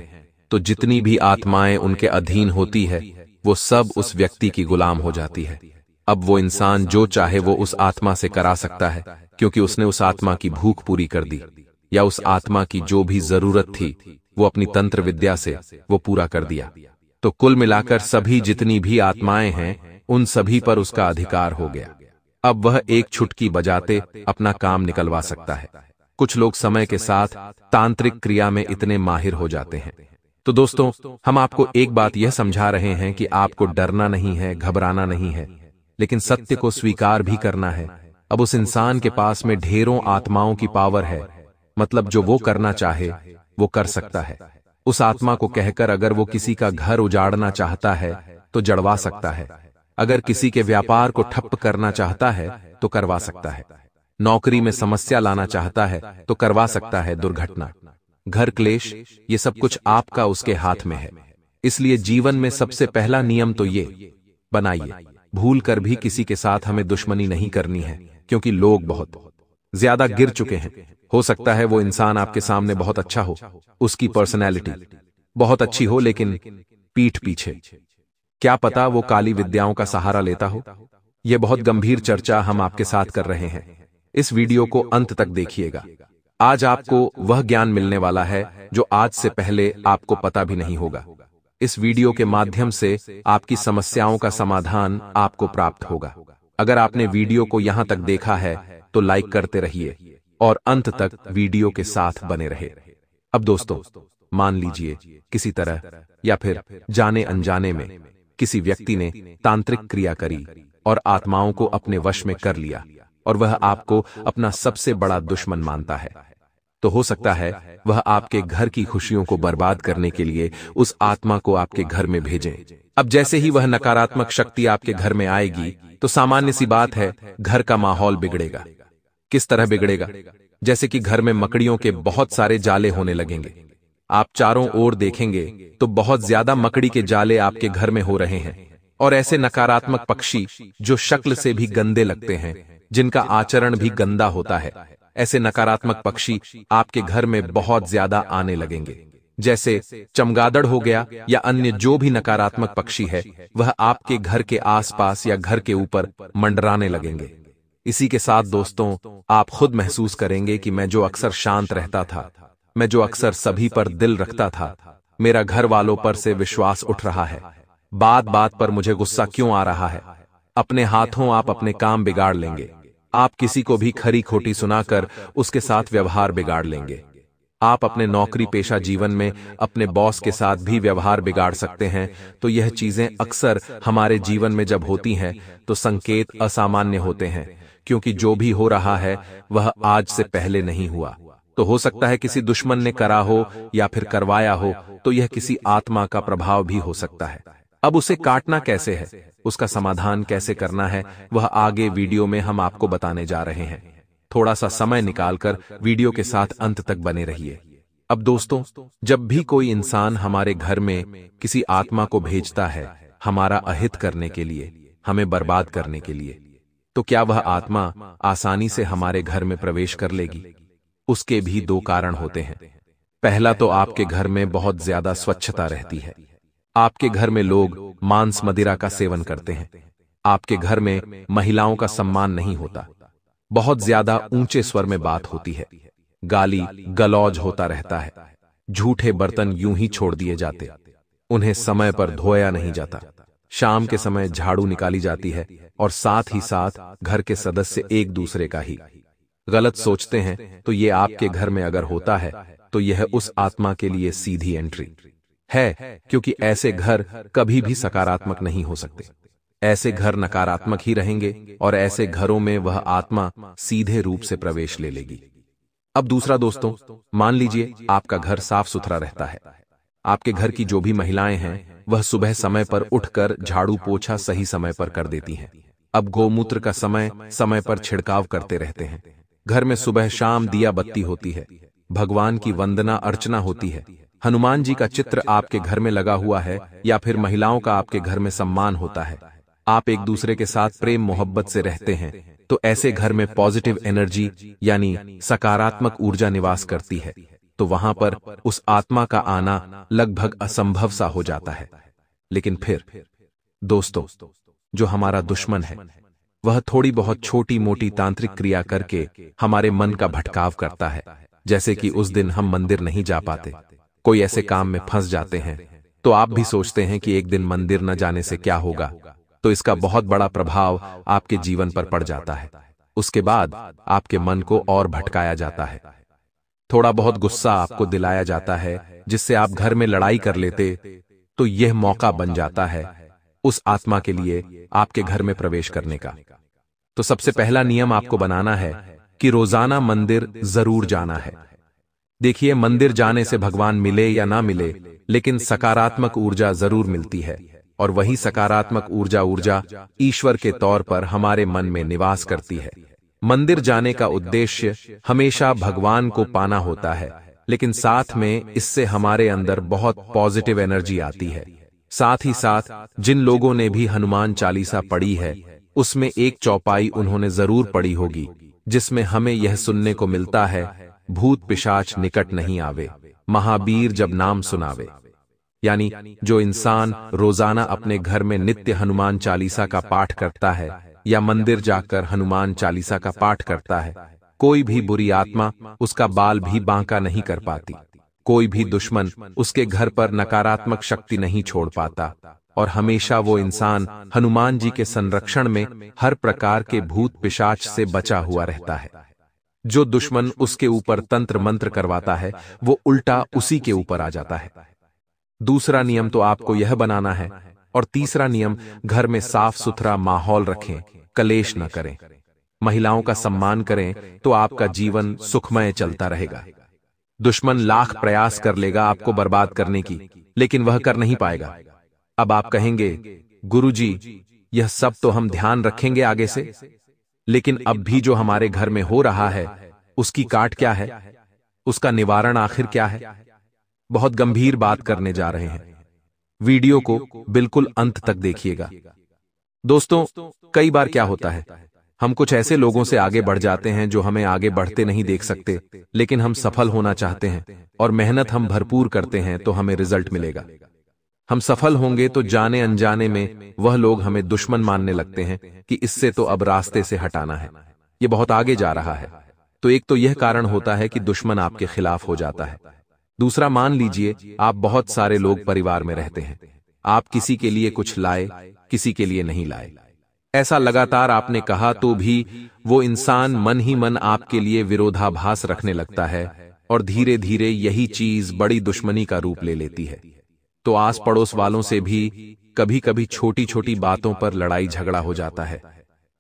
तो जितनी भी आत्माएं उनके अधीन होती है, वो सब उस व्यक्ति की गुलाम हो जाती है। अब वो इंसान जो चाहे वो उस आत्मा से करा सकता है, क्योंकि उसने उस आत्मा की भूख पूरी कर दी, या उस आत्मा की जो भी जरूरत थी वो अपनी तंत्र विद्या से वो पूरा कर दिया। तो कुल मिलाकर सभी जितनी भी आत्माएं हैं, उन सभी पर उसका अधिकार हो गया। अब वह एक छुटकी बजाते अपना काम निकलवा सकता है। कुछ लोग समय के साथ तांत्रिक क्रिया में इतने माहिर हो जाते हैं तो दोस्तों, हम आपको एक बात यह समझा रहे हैं कि आपको डरना नहीं है, घबराना नहीं है, लेकिन सत्य को स्वीकार भी करना है। अब उस इंसान के पास में ढेरों आत्माओं की पावर है, मतलब जो वो करना चाहे वो कर सकता है। उस आत्मा को कहकर अगर वो किसी का घर उजाड़ना चाहता है तो जड़वा सकता है, अगर किसी के व्यापार को ठप्प करना चाहता है तो करवा सकता है, नौकरी में समस्या लाना चाहता है तो करवा सकता है, दुर्घटना, घर क्लेश, ये सब कुछ आपका उसके हाथ में है। इसलिए जीवन में सबसे पहला नियम तो ये बनाइए, भूल कर भी किसी के साथ हमें दुश्मनी नहीं करनी है, क्योंकि लोग बहुत ज्यादा गिर चुके हैं। हो सकता है वो इंसान आपके सामने बहुत अच्छा हो, उसकी पर्सनैलिटी बहुत अच्छी हो, लेकिन पीठ पीछे क्या पता वो काली विद्याओं का सहारा लेता हो। यह बहुत गंभीर चर्चा हम आपके साथ कर रहे हैं। इस वीडियो को अंत तक देखिएगा। आज आपको वह ज्ञान मिलने वाला है जो आज से पहले आपको पता भी नहीं होगा। इस वीडियो के माध्यम से आपकी समस्याओं का समाधान आपको प्राप्त होगा। अगर आपने वीडियो को यहां तक देखा है तो लाइक करते रहिए और अंत तक वीडियो के साथ बने रहे। अब दोस्तों, मान लीजिए किसी तरह या फिर जाने अनजाने में किसी व्यक्ति ने तांत्रिक क्रिया करी और आत्माओं को अपने वश में कर लिया और वह आपको अपना सबसे बड़ा दुश्मन मानता है। तो हो सकता है वह आपके घर की खुशियों को बर्बाद करने के लिए उस आत्मा को आपके घर में भेजें। अब जैसे ही वह नकारात्मक शक्ति आपके घर में आएगी तो सामान्य सी बात है, घर का माहौल बिगड़ेगा। किस तरह बिगड़ेगा? जैसे कि घर में मकड़ियों के बहुत सारे जाले होने लगेंगे। आप चारों ओर देखेंगे तो बहुत ज्यादा मकड़ी के जाले आपके घर में हो रहे हैं, और ऐसे नकारात्मक पक्षी जो शक्ल से भी गंदे लगते हैं, जिनका आचरण भी गंदा होता है, ऐसे नकारात्मक पक्षी आपके घर में बहुत ज्यादा आने लगेंगे। जैसे चमगादड़ हो गया या अन्य जो भी नकारात्मक पक्षी है, वह आपके घर के आसपास या घर के ऊपर मंडराने लगेंगे। इसी के साथ दोस्तों, आप खुद महसूस करेंगे कि मैं जो अक्सर शांत रहता था, मैं जो अक्सर सभी पर दिल रखता था, मेरा घर वालों पर से विश्वास उठ रहा है। बात बात पर मुझे गुस्सा क्यों आ रहा है? अपने हाथों आप अपने काम बिगाड़ लेंगे। आप किसी को भी खरी खोटी सुनाकर उसके साथ व्यवहार बिगाड़ लेंगे। आप अपने नौकरी पेशा जीवन में अपने बॉस के साथ भी व्यवहार बिगाड़ सकते हैं। तो यह चीजें अक्सर हमारे जीवन में जब होती हैं तो संकेत असामान्य होते हैं, क्योंकि जो भी हो रहा है वह आज से पहले नहीं हुआ। तो हो सकता है किसी दुश्मन ने करा हो या फिर करवाया हो, तो यह किसी आत्मा का प्रभाव भी हो सकता है। अब उसे काटना कैसे है, उसका समाधान कैसे करना है, वह आगे वीडियो में हम आपको बताने जा रहे हैं। थोड़ा सा समय निकालकर वीडियो के साथ अंत तक बने रहिए। अब दोस्तों, जब भी कोई इंसान हमारे घर में किसी आत्मा को भेजता है हमारा अहित करने के लिए, हमें बर्बाद करने के लिए, तो क्या वह आत्मा आसानी से हमारे घर में प्रवेश कर लेगी? उसके भी दो कारण होते हैं। पहला तो आपके घर में बहुत ज्यादा स्वच्छता रहती है। आपके घर में लोग मांस मदिरा का सेवन करते हैं। आपके घर में महिलाओं का सम्मान नहीं होता। बहुत ज्यादा ऊंचे स्वर में बात होती है। गाली गलौज होता रहता है। झूठे बर्तन यूं ही छोड़ दिए जाते, उन्हें समय पर धोया नहीं जाता। शाम के समय झाड़ू निकाली जाती है और साथ ही साथ घर के सदस्य एक दूसरे का ही गलत सोचते हैं। तो ये आपके घर में अगर होता है तो यह उस आत्मा के लिए सीधी एंट्री है, क्योंकि ऐसे घर कभी भी सकारात्मक नहीं हो सकते। ऐसे घर नकारात्मक ही रहेंगे और ऐसे घरों में वह आत्मा सीधे रूप से प्रवेश ले लेगी। अब दूसरा दोस्तों, मान लीजिए आपका घर साफ सुथरा रहता है। आपके घर की जो भी महिलाएं हैं वह सुबह समय पर उठकर झाड़ू पोछा सही समय पर कर देती हैं। अब गोमूत्र का समय समय पर छिड़काव करते रहते हैं। घर में सुबह शाम दिया बत्ती होती है। भगवान की वंदना अर्चना होती है। हनुमान जी का चित्र आपके घर में लगा हुआ है या फिर महिलाओं का आपके घर में सम्मान होता है। आप एक दूसरे के साथ प्रेम मोहब्बत से रहते हैं, तो ऐसे घर में पॉजिटिव एनर्जी यानी सकारात्मक ऊर्जा निवास करती है। तो वहां पर उस आत्मा का आना लगभग असंभव सा हो जाता है। लेकिन फिर दोस्तों, जो हमारा दुश्मन है वह थोड़ी बहुत छोटी मोटी तांत्रिक क्रिया करके हमारे मन का भटकाव करता है। जैसे कि उस दिन हम मंदिर नहीं जा पाते, कोई ऐसे काम में फंस जाते हैं, तो आप भी सोचते हैं कि एक दिन मंदिर न जाने से क्या होगा, तो इसका बहुत बड़ा प्रभाव आपके जीवन पर पड़ जाता है। उसके बाद आपके मन को और भटकाया जाता है। थोड़ा बहुत गुस्सा आपको दिलाया जाता है जिससे आप घर में लड़ाई कर लेते, तो यह मौका बन जाता है उस आत्मा के लिए आपके घर में प्रवेश करने का। तो सबसे पहला नियम आपको बनाना है कि रोजाना मंदिर जरूर जाना है। देखिए, मंदिर जाने से भगवान मिले या ना मिले, लेकिन सकारात्मक ऊर्जा जरूर मिलती है, और वही सकारात्मक ऊर्जा ईश्वर के तौर पर हमारे मन में निवास करती है। मंदिर जाने का उद्देश्य हमेशा भगवान को पाना होता है, लेकिन साथ में इससे हमारे अंदर बहुत पॉजिटिव एनर्जी आती है। साथ ही साथ जिन लोगों ने भी हनुमान चालीसा पढ़ी है, उसमें एक चौपाई उन्होंने जरूर पढ़ी होगी जिसमें हमें यह सुनने को मिलता है, भूत पिशाच निकट नहीं आवे, महावीर जब नाम सुनावे। यानी जो इंसान रोजाना अपने घर में नित्य हनुमान चालीसा का पाठ करता है या मंदिर जाकर हनुमान चालीसा का पाठ करता है, कोई भी बुरी आत्मा उसका बाल भी बांका नहीं कर पाती, कोई भी दुश्मन उसके घर पर नकारात्मक शक्ति नहीं छोड़ पाता, और हमेशा वो इंसान हनुमान जी के संरक्षण में हर प्रकार के भूत पिशाच से बचा हुआ रहता है। जो दुश्मन उसके ऊपर तंत्र मंत्र करवाता है, वो उल्टा उसी के ऊपर आ जाता है। दूसरा नियम तो आपको यह बनाना है, और तीसरा नियम, घर में साफ सुथरा माहौल रखें, कलेश न करें, महिलाओं का सम्मान करें, तो आपका जीवन सुखमय चलता रहेगा। दुश्मन लाख प्रयास कर लेगा आपको बर्बाद करने की, लेकिन वह कर नहीं पाएगा। अब आप कहेंगे, गुरुजी, यह सब तो हम ध्यान रखेंगे आगे से, लेकिन अब भी जो हमारे घर में हो रहा है उसकी काट क्या है, उसका निवारण आखिर क्या है? बहुत गंभीर बात करने जा रहे हैं। वीडियो को बिल्कुल अंत तक देखिएगा। दोस्तों, कई बार क्या होता है, हम कुछ ऐसे लोगों से आगे बढ़ जाते हैं जो हमें आगे बढ़ते नहीं देख सकते, लेकिन हम सफल होना चाहते हैं और मेहनत हम भरपूर करते हैं तो हमें रिजल्ट मिलेगा। हम सफल होंगे तो जाने अनजाने में वह लोग हमें दुश्मन मानने लगते हैं कि इससे तो अब रास्ते से हटाना है, ये बहुत आगे जा रहा है। तो एक तो यह कारण होता है कि दुश्मन आपके खिलाफ हो जाता है। दूसरा, मान लीजिए आप बहुत सारे लोग परिवार में रहते हैं, आप किसी के लिए कुछ लाए, किसी के लिए नहीं लाए, ऐसा लगातार आपने कहा तो भी वो इंसान मन ही मन आपके लिए विरोधाभास रखने लगता है, और धीरे धीरे यही चीज बड़ी दुश्मनी का रूप ले लेती है। तो आस पड़ोस वालों से भी कभी कभी छोटी छोटी बातों पर लड़ाई झगड़ा हो जाता है,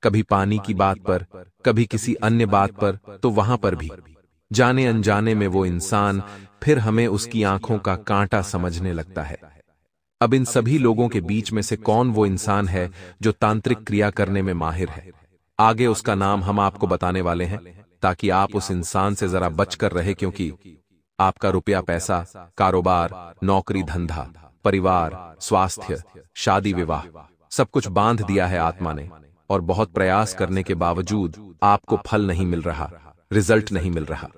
कभी पानी की बात पर, कभी किसी अन्य बात पर, तो वहां पर भी जाने अनजाने में वो इंसान फिर हमें उसकी आंखों का कांटा समझने लगता है। अब इन सभी लोगों के बीच में से कौन वो इंसान है जो तांत्रिक क्रिया करने में माहिर है? आगे उसका नाम हम आपको बताने वाले हैं, ताकि आप उस इंसान से जरा बचकर रहे, क्योंकि आपका रुपया पैसा, कारोबार, नौकरी धंधा, परिवार, स्वास्थ्य, शादी विवाह, सब कुछ बांध दिया है आत्मा ने, और बहुत प्रयास करने के बावजूद आपको फल नहीं मिल रहा, रिजल्ट नहीं मिल रहा।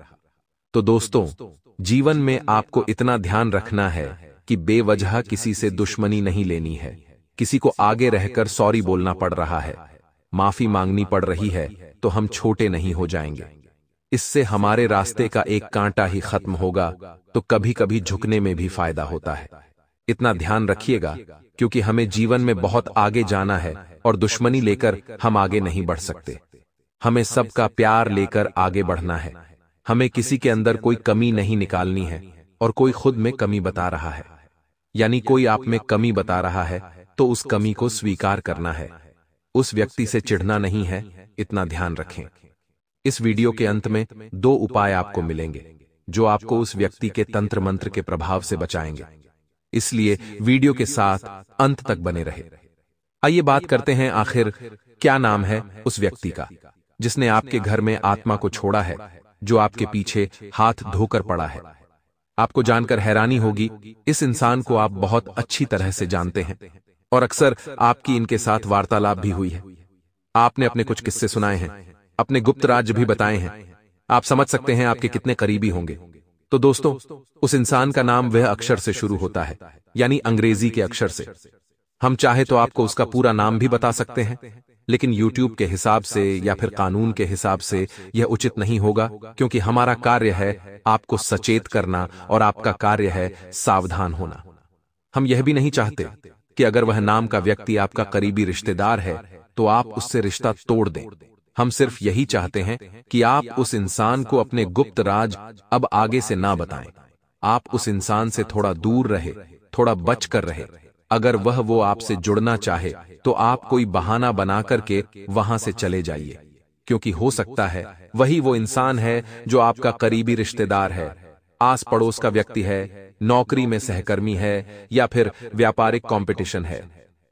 तो दोस्तों, जीवन में आपको इतना ध्यान रखना है कि बेवजह किसी से दुश्मनी नहीं लेनी है। किसी को आगे रहकर सॉरी बोलना पड़ रहा है, माफी मांगनी पड़ रही है, तो हम छोटे नहीं हो जाएंगे। इससे हमारे रास्ते का एक कांटा ही खत्म होगा, तो कभी कभी झुकने में भी फायदा होता है। इतना ध्यान रखिएगा, क्योंकि हमें जीवन में बहुत आगे जाना है और दुश्मनी लेकर हम आगे नहीं बढ़ सकते। हमें सबका प्यार लेकर आगे बढ़ना है। हमें किसी के अंदर कोई कमी नहीं निकालनी है, और कोई खुद में कमी बता रहा है, यानी कोई आप में कमी बता रहा है, तो उस कमी को स्वीकार करना है, उस व्यक्ति से चिढ़ना नहीं है। इतना ध्यान रखें। इस वीडियो के अंत में 2 उपाय आपको मिलेंगे जो आपको उस व्यक्ति के तंत्र मंत्र के प्रभाव से बचाएंगे, इसलिए वीडियो के साथ अंत तक बने रहे। आइए बात करते हैं, आखिर क्या नाम है उस व्यक्ति का जिसने आपके घर में आत्मा को छोड़ा है, जो आपके पीछे हाथ धोकर पड़ा है। आपको जानकर हैरानी होगी, इस इंसान को आप बहुत अच्छी तरह से जानते हैं, और अक्सर आपकी इनके साथ वार्तालाप भी हुई है। आपने अपने कुछ किस्से सुनाए हैं, अपने गुप्त राज भी बताए हैं। आप समझ सकते हैं आपके कितने करीबी होंगे। तो दोस्तों, उस इंसान का नाम वह अक्षर से शुरू होता है, यानी अंग्रेजी के अक्षर से। हम चाहे तो आपको उसका पूरा नाम भी बता सकते हैं, लेकिन YouTube के हिसाब से या फिर कानून के हिसाब से यह उचित नहीं होगा, क्योंकि हमारा कार्य है आपको सचेत करना और आपका कार्य है सावधान होना। हम यह भी नहीं चाहते कि अगर वह नाम का व्यक्ति आपका करीबी रिश्तेदार है तो आप उससे रिश्ता तोड़ दें। हम सिर्फ यही चाहते हैं कि आप उस इंसान को अपने गुप्त राज अब आगे से ना बताएं। आप उस इंसान से थोड़ा दूर रहे, थोड़ा बच कर रहे। अगर वो आपसे जुड़ना चाहे तो आप कोई बहाना बना करके वहां से चले जाइए, क्योंकि हो सकता है वही वो इंसान है जो आपका करीबी रिश्तेदार है, आस पड़ोस का व्यक्ति है, नौकरी में सहकर्मी है या फिर व्यापारिक कंपटीशन है।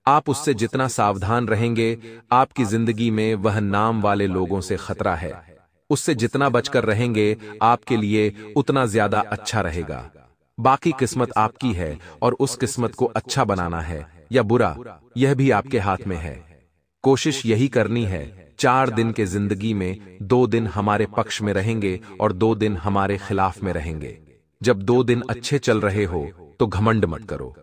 आप उससे जितना सावधान रहेंगे, आपकी जिंदगी में वह नाम वाले लोगों से खतरा है। उससे जितना बचकर रहेंगे, आपके लिए उतना ज्यादा अच्छा रहेगा। बाकी किस्मत आपकी है और उस किस्मत को अच्छा बनाना है या बुरा, यह भी आपके हाथ में है। कोशिश यही करनी है 4 दिन के जिंदगी में 2 दिन हमारे पक्ष में रहेंगे और 2 दिन हमारे खिलाफ में रहेंगे। जब 2 दिन अच्छे चल रहे हो तो घमंड मत करो,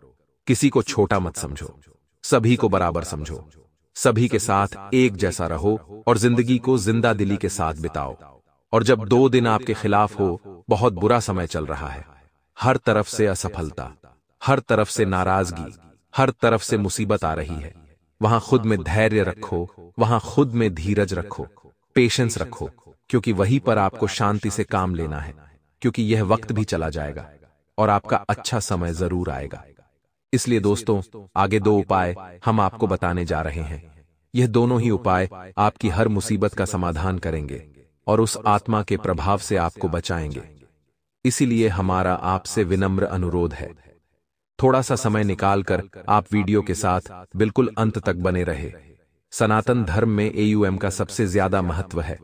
किसी को छोटा मत समझो, सभी को बराबर समझो, सभी के साथ एक जैसा रहो और जिंदगी को जिंदा दिली के साथ बिताओ। और जब 2 दिन आपके खिलाफ हो, बहुत बुरा समय चल रहा है, हर तरफ से असफलता, हर तरफ से नाराजगी, हर तरफ से मुसीबत आ रही है, वहां खुद में धैर्य रखो, वहां खुद में धीरज रखो, पेशेंस रखो, क्योंकि वहीं पर आपको शांति से काम लेना है, क्योंकि यह वक्त भी चला जाएगा और आपका अच्छा समय जरूर आएगा। इसलिए दोस्तों, आगे 2 उपाय हम आपको बताने जा रहे हैं। यह दोनों ही उपाय आपकी हर मुसीबत का समाधान करेंगे और उस आत्मा के प्रभाव से आपको बचाएंगे। इसीलिए हमारा आपसे विनम्र अनुरोध है, थोड़ा सा समय निकालकर आप वीडियो के साथ बिल्कुल अंत तक बने रहे। सनातन धर्म में AUM का सबसे ज्यादा महत्व है।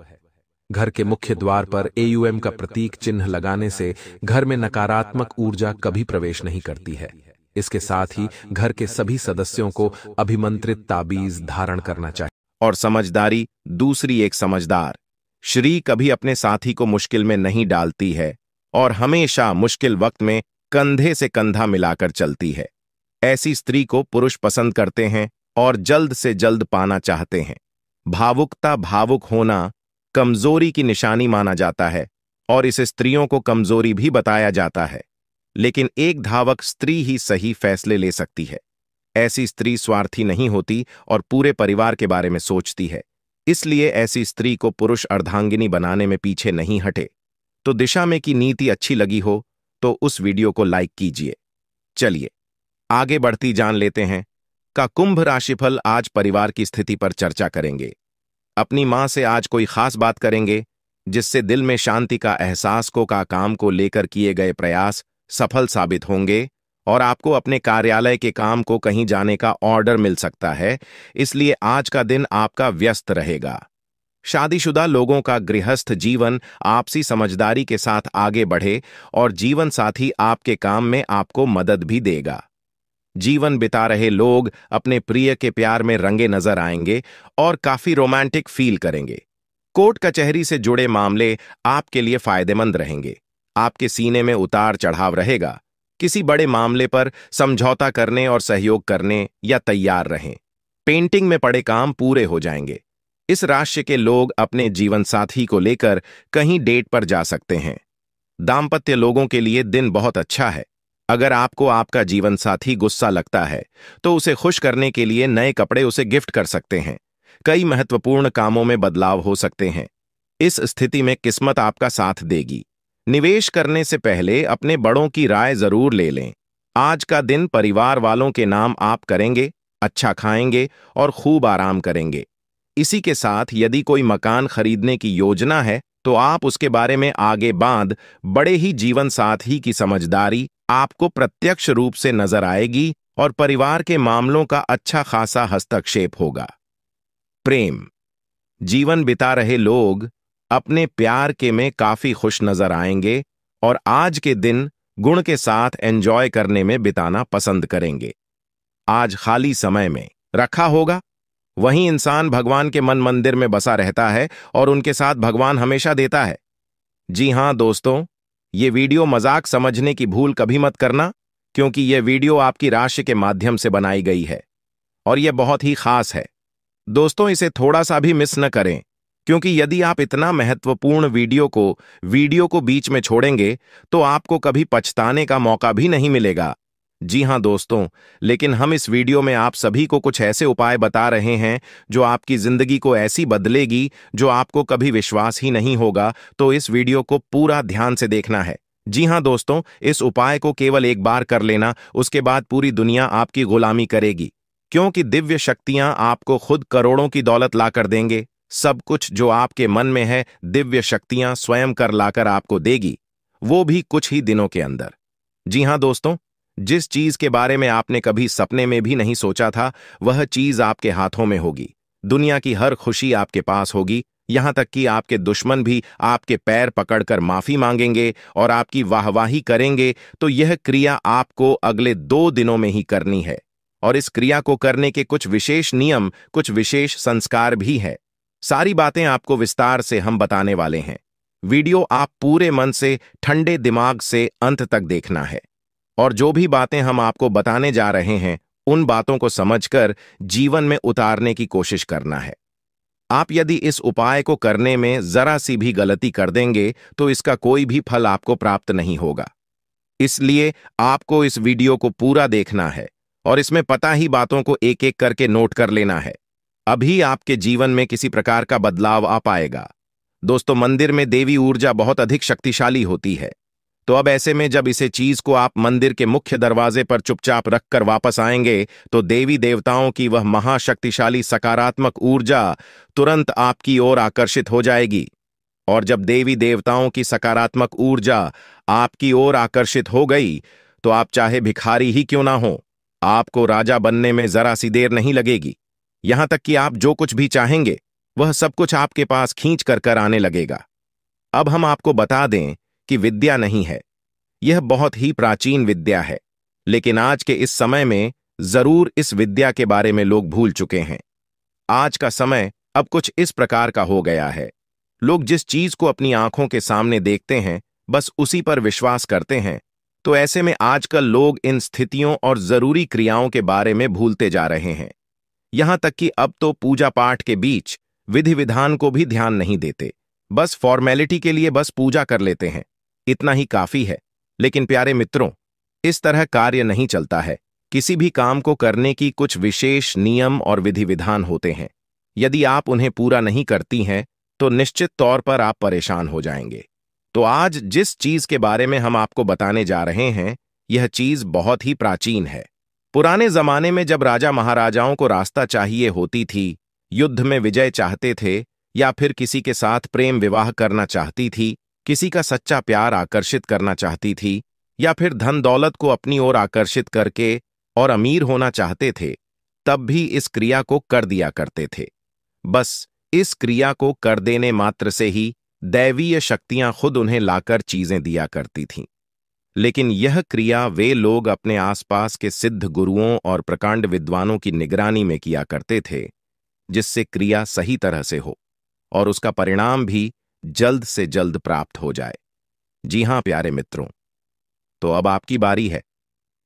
घर के मुख्य द्वार पर AUM का प्रतीक चिन्ह लगाने से घर में नकारात्मक ऊर्जा कभी प्रवेश नहीं करती है। इसके साथ ही घर के सभी सदस्यों को अभिमंत्रित ताबीज धारण करना चाहिए। और समझदारी, दूसरी एक समझदार श्री कभी अपने साथी को मुश्किल में नहीं डालती है और हमेशा मुश्किल वक्त में कंधे से कंधा मिलाकर चलती है। ऐसी स्त्री को पुरुष पसंद करते हैं और जल्द से जल्द पाना चाहते हैं। भावुकता, भावुक होना कमजोरी की निशानी माना जाता है और इसे स्त्रियों को कमजोरी भी बताया जाता है, लेकिन एक धावक स्त्री ही सही फैसले ले सकती है। ऐसी स्त्री स्वार्थी नहीं होती और पूरे परिवार के बारे में सोचती है। इसलिए ऐसी स्त्री को पुरुष अर्धांगिनी बनाने में पीछे नहीं हटे। तो दिशा में की नीति अच्छी लगी हो तो उस वीडियो को लाइक कीजिए। चलिए आगे बढ़ती जान लेते हैं का कुंभ राशिफल। आज परिवार की स्थिति पर चर्चा करेंगे। अपनी मां से आज कोई खास बात करेंगे जिससे दिल में शांति का एहसास को का काम को लेकर किए गए प्रयास सफल साबित होंगे और आपको अपने कार्यालय के काम को कहीं जाने का ऑर्डर मिल सकता है। इसलिए आज का दिन आपका व्यस्त रहेगा। शादीशुदा लोगों का गृहस्थ जीवन आपसी समझदारी के साथ आगे बढ़े और जीवन साथी आपके काम में आपको मदद भी देगा। जीवन बिता रहे लोग अपने प्रिय के प्यार में रंगे नजर आएंगे और काफी रोमांटिक फील करेंगे। कोर्ट कचहरी से जुड़े मामले आपके लिए फायदेमंद रहेंगे। आपके सीने में उतार चढ़ाव रहेगा। किसी बड़े मामले पर समझौता करने और सहयोग करने या तैयार रहें। पेंटिंग में पड़े काम पूरे हो जाएंगे। इस राशि के लोग अपने जीवन साथी को लेकर कहीं डेट पर जा सकते हैं। दाम्पत्य लोगों के लिए दिन बहुत अच्छा है। अगर आपको आपका जीवन साथी गुस्सा लगता है तो उसे खुश करने के लिए नए कपड़े उसे गिफ्ट कर सकते हैं। कई महत्वपूर्ण कामों में बदलाव हो सकते हैं। इस स्थिति में किस्मत आपका साथ देगी। निवेश करने से पहले अपने बड़ों की राय जरूर ले लें। आज का दिन परिवार वालों के नाम आप करेंगे, अच्छा खाएंगे और खूब आराम करेंगे। इसी के साथ यदि कोई मकान खरीदने की योजना है तो आप उसके बारे में आगे बाद बड़े ही जीवन साथी की समझदारी आपको प्रत्यक्ष रूप से नजर आएगी और परिवार के मामलों का अच्छा खासा हस्तक्षेप होगा। प्रेम जीवन बिता रहे लोग अपने प्यार के में काफी खुश नजर आएंगे और आज के दिन गुण के साथ एंजॉय करने में बिताना पसंद करेंगे। आज खाली समय में रखा होगा। वहीं इंसान भगवान के मन मंदिर में बसा रहता है और उनके साथ भगवान हमेशा देता है। जी हां दोस्तों, ये वीडियो मजाक समझने की भूल कभी मत करना, क्योंकि यह वीडियो आपकी राशि के माध्यम से बनाई गई है और यह बहुत ही खास है। दोस्तों, इसे थोड़ा सा भी मिस न करें, क्योंकि यदि आप इतना महत्वपूर्ण वीडियो को बीच में छोड़ेंगे तो आपको कभी पछताने का मौका भी नहीं मिलेगा। जी हाँ दोस्तों, लेकिन हम इस वीडियो में आप सभी को कुछ ऐसे उपाय बता रहे हैं जो आपकी जिंदगी को ऐसी बदलेगी जो आपको कभी विश्वास ही नहीं होगा। तो इस वीडियो को पूरा ध्यान से देखना है। जी हाँ दोस्तों, इस उपाय को केवल एक बार कर लेना, उसके बाद पूरी दुनिया आपकी गुलामी करेगी, क्योंकि दिव्य शक्तियां आपको खुद करोड़ों की दौलत लाकर देंगे। सब कुछ जो आपके मन में है दिव्य शक्तियां स्वयं कर लाकर आपको देगी, वो भी कुछ ही दिनों के अंदर। जी हाँ दोस्तों, जिस चीज के बारे में आपने कभी सपने में भी नहीं सोचा था, वह चीज आपके हाथों में होगी। दुनिया की हर खुशी आपके पास होगी, यहां तक कि आपके दुश्मन भी आपके पैर पकड़कर माफी मांगेंगे और आपकी वाहवाही करेंगे। तो यह क्रिया आपको अगले 2 दिनों में ही करनी है, और इस क्रिया को करने के कुछ विशेष नियम, कुछ विशेष संस्कार भी है। सारी बातें आपको विस्तार से हम बताने वाले हैं। वीडियो आप पूरे मन से, ठंडे दिमाग से अंत तक देखना है, और जो भी बातें हम आपको बताने जा रहे हैं उन बातों को समझकर जीवन में उतारने की कोशिश करना है। आप यदि इस उपाय को करने में जरा सी भी गलती कर देंगे तो इसका कोई भी फल आपको प्राप्त नहीं होगा। इसलिए आपको इस वीडियो को पूरा देखना है और इसमें पता ही बातों को एक एक करके नोट कर लेना है। अभी आपके जीवन में किसी प्रकार का बदलाव आ पाएगा। दोस्तों, मंदिर में देवी ऊर्जा बहुत अधिक शक्तिशाली होती है। तो अब ऐसे में जब इसे चीज को आप मंदिर के मुख्य दरवाजे पर चुपचाप रखकर वापस आएंगे तो देवी देवताओं की वह महाशक्तिशाली सकारात्मक ऊर्जा तुरंत आपकी ओर आकर्षित हो जाएगी। और जब देवी देवताओं की सकारात्मक ऊर्जा आपकी ओर आकर्षित हो गई तो आप चाहे भिखारी ही क्यों ना हो, आपको राजा बनने में जरा सी देर नहीं लगेगी। यहां तक कि आप जो कुछ भी चाहेंगे वह सब कुछ आपके पास खींच कर आने लगेगा। अब हम आपको बता दें कि विद्या नहीं है, यह बहुत ही प्राचीन विद्या है, लेकिन आज के इस समय में जरूर इस विद्या के बारे में लोग भूल चुके हैं। आज का समय अब कुछ इस प्रकार का हो गया है, लोग जिस चीज को अपनी आंखों के सामने देखते हैं बस उसी पर विश्वास करते हैं। तो ऐसे में आजकल लोग इन स्थितियों और जरूरी क्रियाओं के बारे में भूलते जा रहे हैं। यहां तक कि अब तो पूजा पाठ के बीच विधि विधान को भी ध्यान नहीं देते, बस फॉर्मेलिटी के लिए बस पूजा कर लेते हैं, इतना ही काफी है। लेकिन प्यारे मित्रों, इस तरह कार्य नहीं चलता है। किसी भी काम को करने की कुछ विशेष नियम और विधि विधान होते हैं। यदि आप उन्हें पूरा नहीं करती हैं तो निश्चित तौर पर आप परेशान हो जाएंगे। तो आज जिस चीज के बारे में हम आपको बताने जा रहे हैं, यह चीज बहुत ही प्राचीन है। पुराने जमाने में जब राजा महाराजाओं को रास्ता चाहिए होती थी, युद्ध में विजय चाहते थे, या फिर किसी के साथ प्रेम विवाह करना चाहती थी, किसी का सच्चा प्यार आकर्षित करना चाहती थी, या फिर धन दौलत को अपनी ओर आकर्षित करके और अमीर होना चाहते थे, तब भी इस क्रिया को कर दिया करते थे। बस इस क्रिया को कर देने मात्र से ही दैवीय शक्तियां खुद उन्हें लाकर चीजें दिया करती थीं। लेकिन यह क्रिया वे लोग अपने आसपास के सिद्ध गुरुओं और प्रकांड विद्वानों की निगरानी में किया करते थे, जिससे क्रिया सही तरह से हो और उसका परिणाम भी जल्द से जल्द प्राप्त हो जाए। जी हां प्यारे मित्रों, तो अब आपकी बारी है।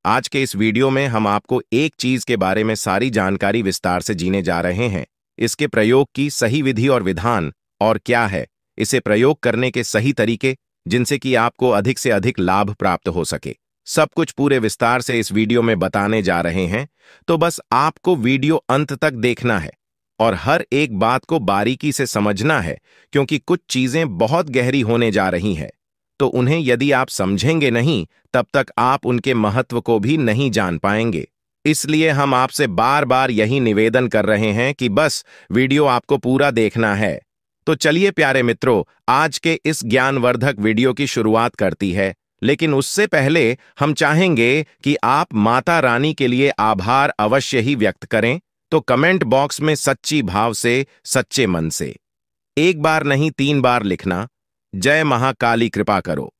आज के इस वीडियो में हम आपको एक चीज के बारे में सारी जानकारी विस्तार से जीने जा रहे हैं। इसके प्रयोग की सही विधि और विधान और क्या है, इसे प्रयोग करने के सही तरीके, जिनसे कि आपको अधिक से अधिक लाभ प्राप्त हो सके, सब कुछ पूरे विस्तार से इस वीडियो में बताने जा रहे हैं। तो बस आपको वीडियो अंत तक देखना है और हर एक बात को बारीकी से समझना है, क्योंकि कुछ चीजें बहुत गहरी होने जा रही हैं। तो उन्हें यदि आप समझेंगे नहीं तब तक आप उनके महत्व को भी नहीं जान पाएंगे। इसलिए हम आपसे बार बार यही निवेदन कर रहे हैं कि बस वीडियो आपको पूरा देखना है। तो चलिए प्यारे मित्रों, आज के इस ज्ञानवर्धक वीडियो की शुरुआत करती है। लेकिन उससे पहले हम चाहेंगे कि आप माता रानी के लिए आभार अवश्य ही व्यक्त करें। तो कमेंट बॉक्स में सच्ची भाव से, सच्चे मन से एक बार नहीं 3 बार लिखना, जय महाकाली कृपा करो।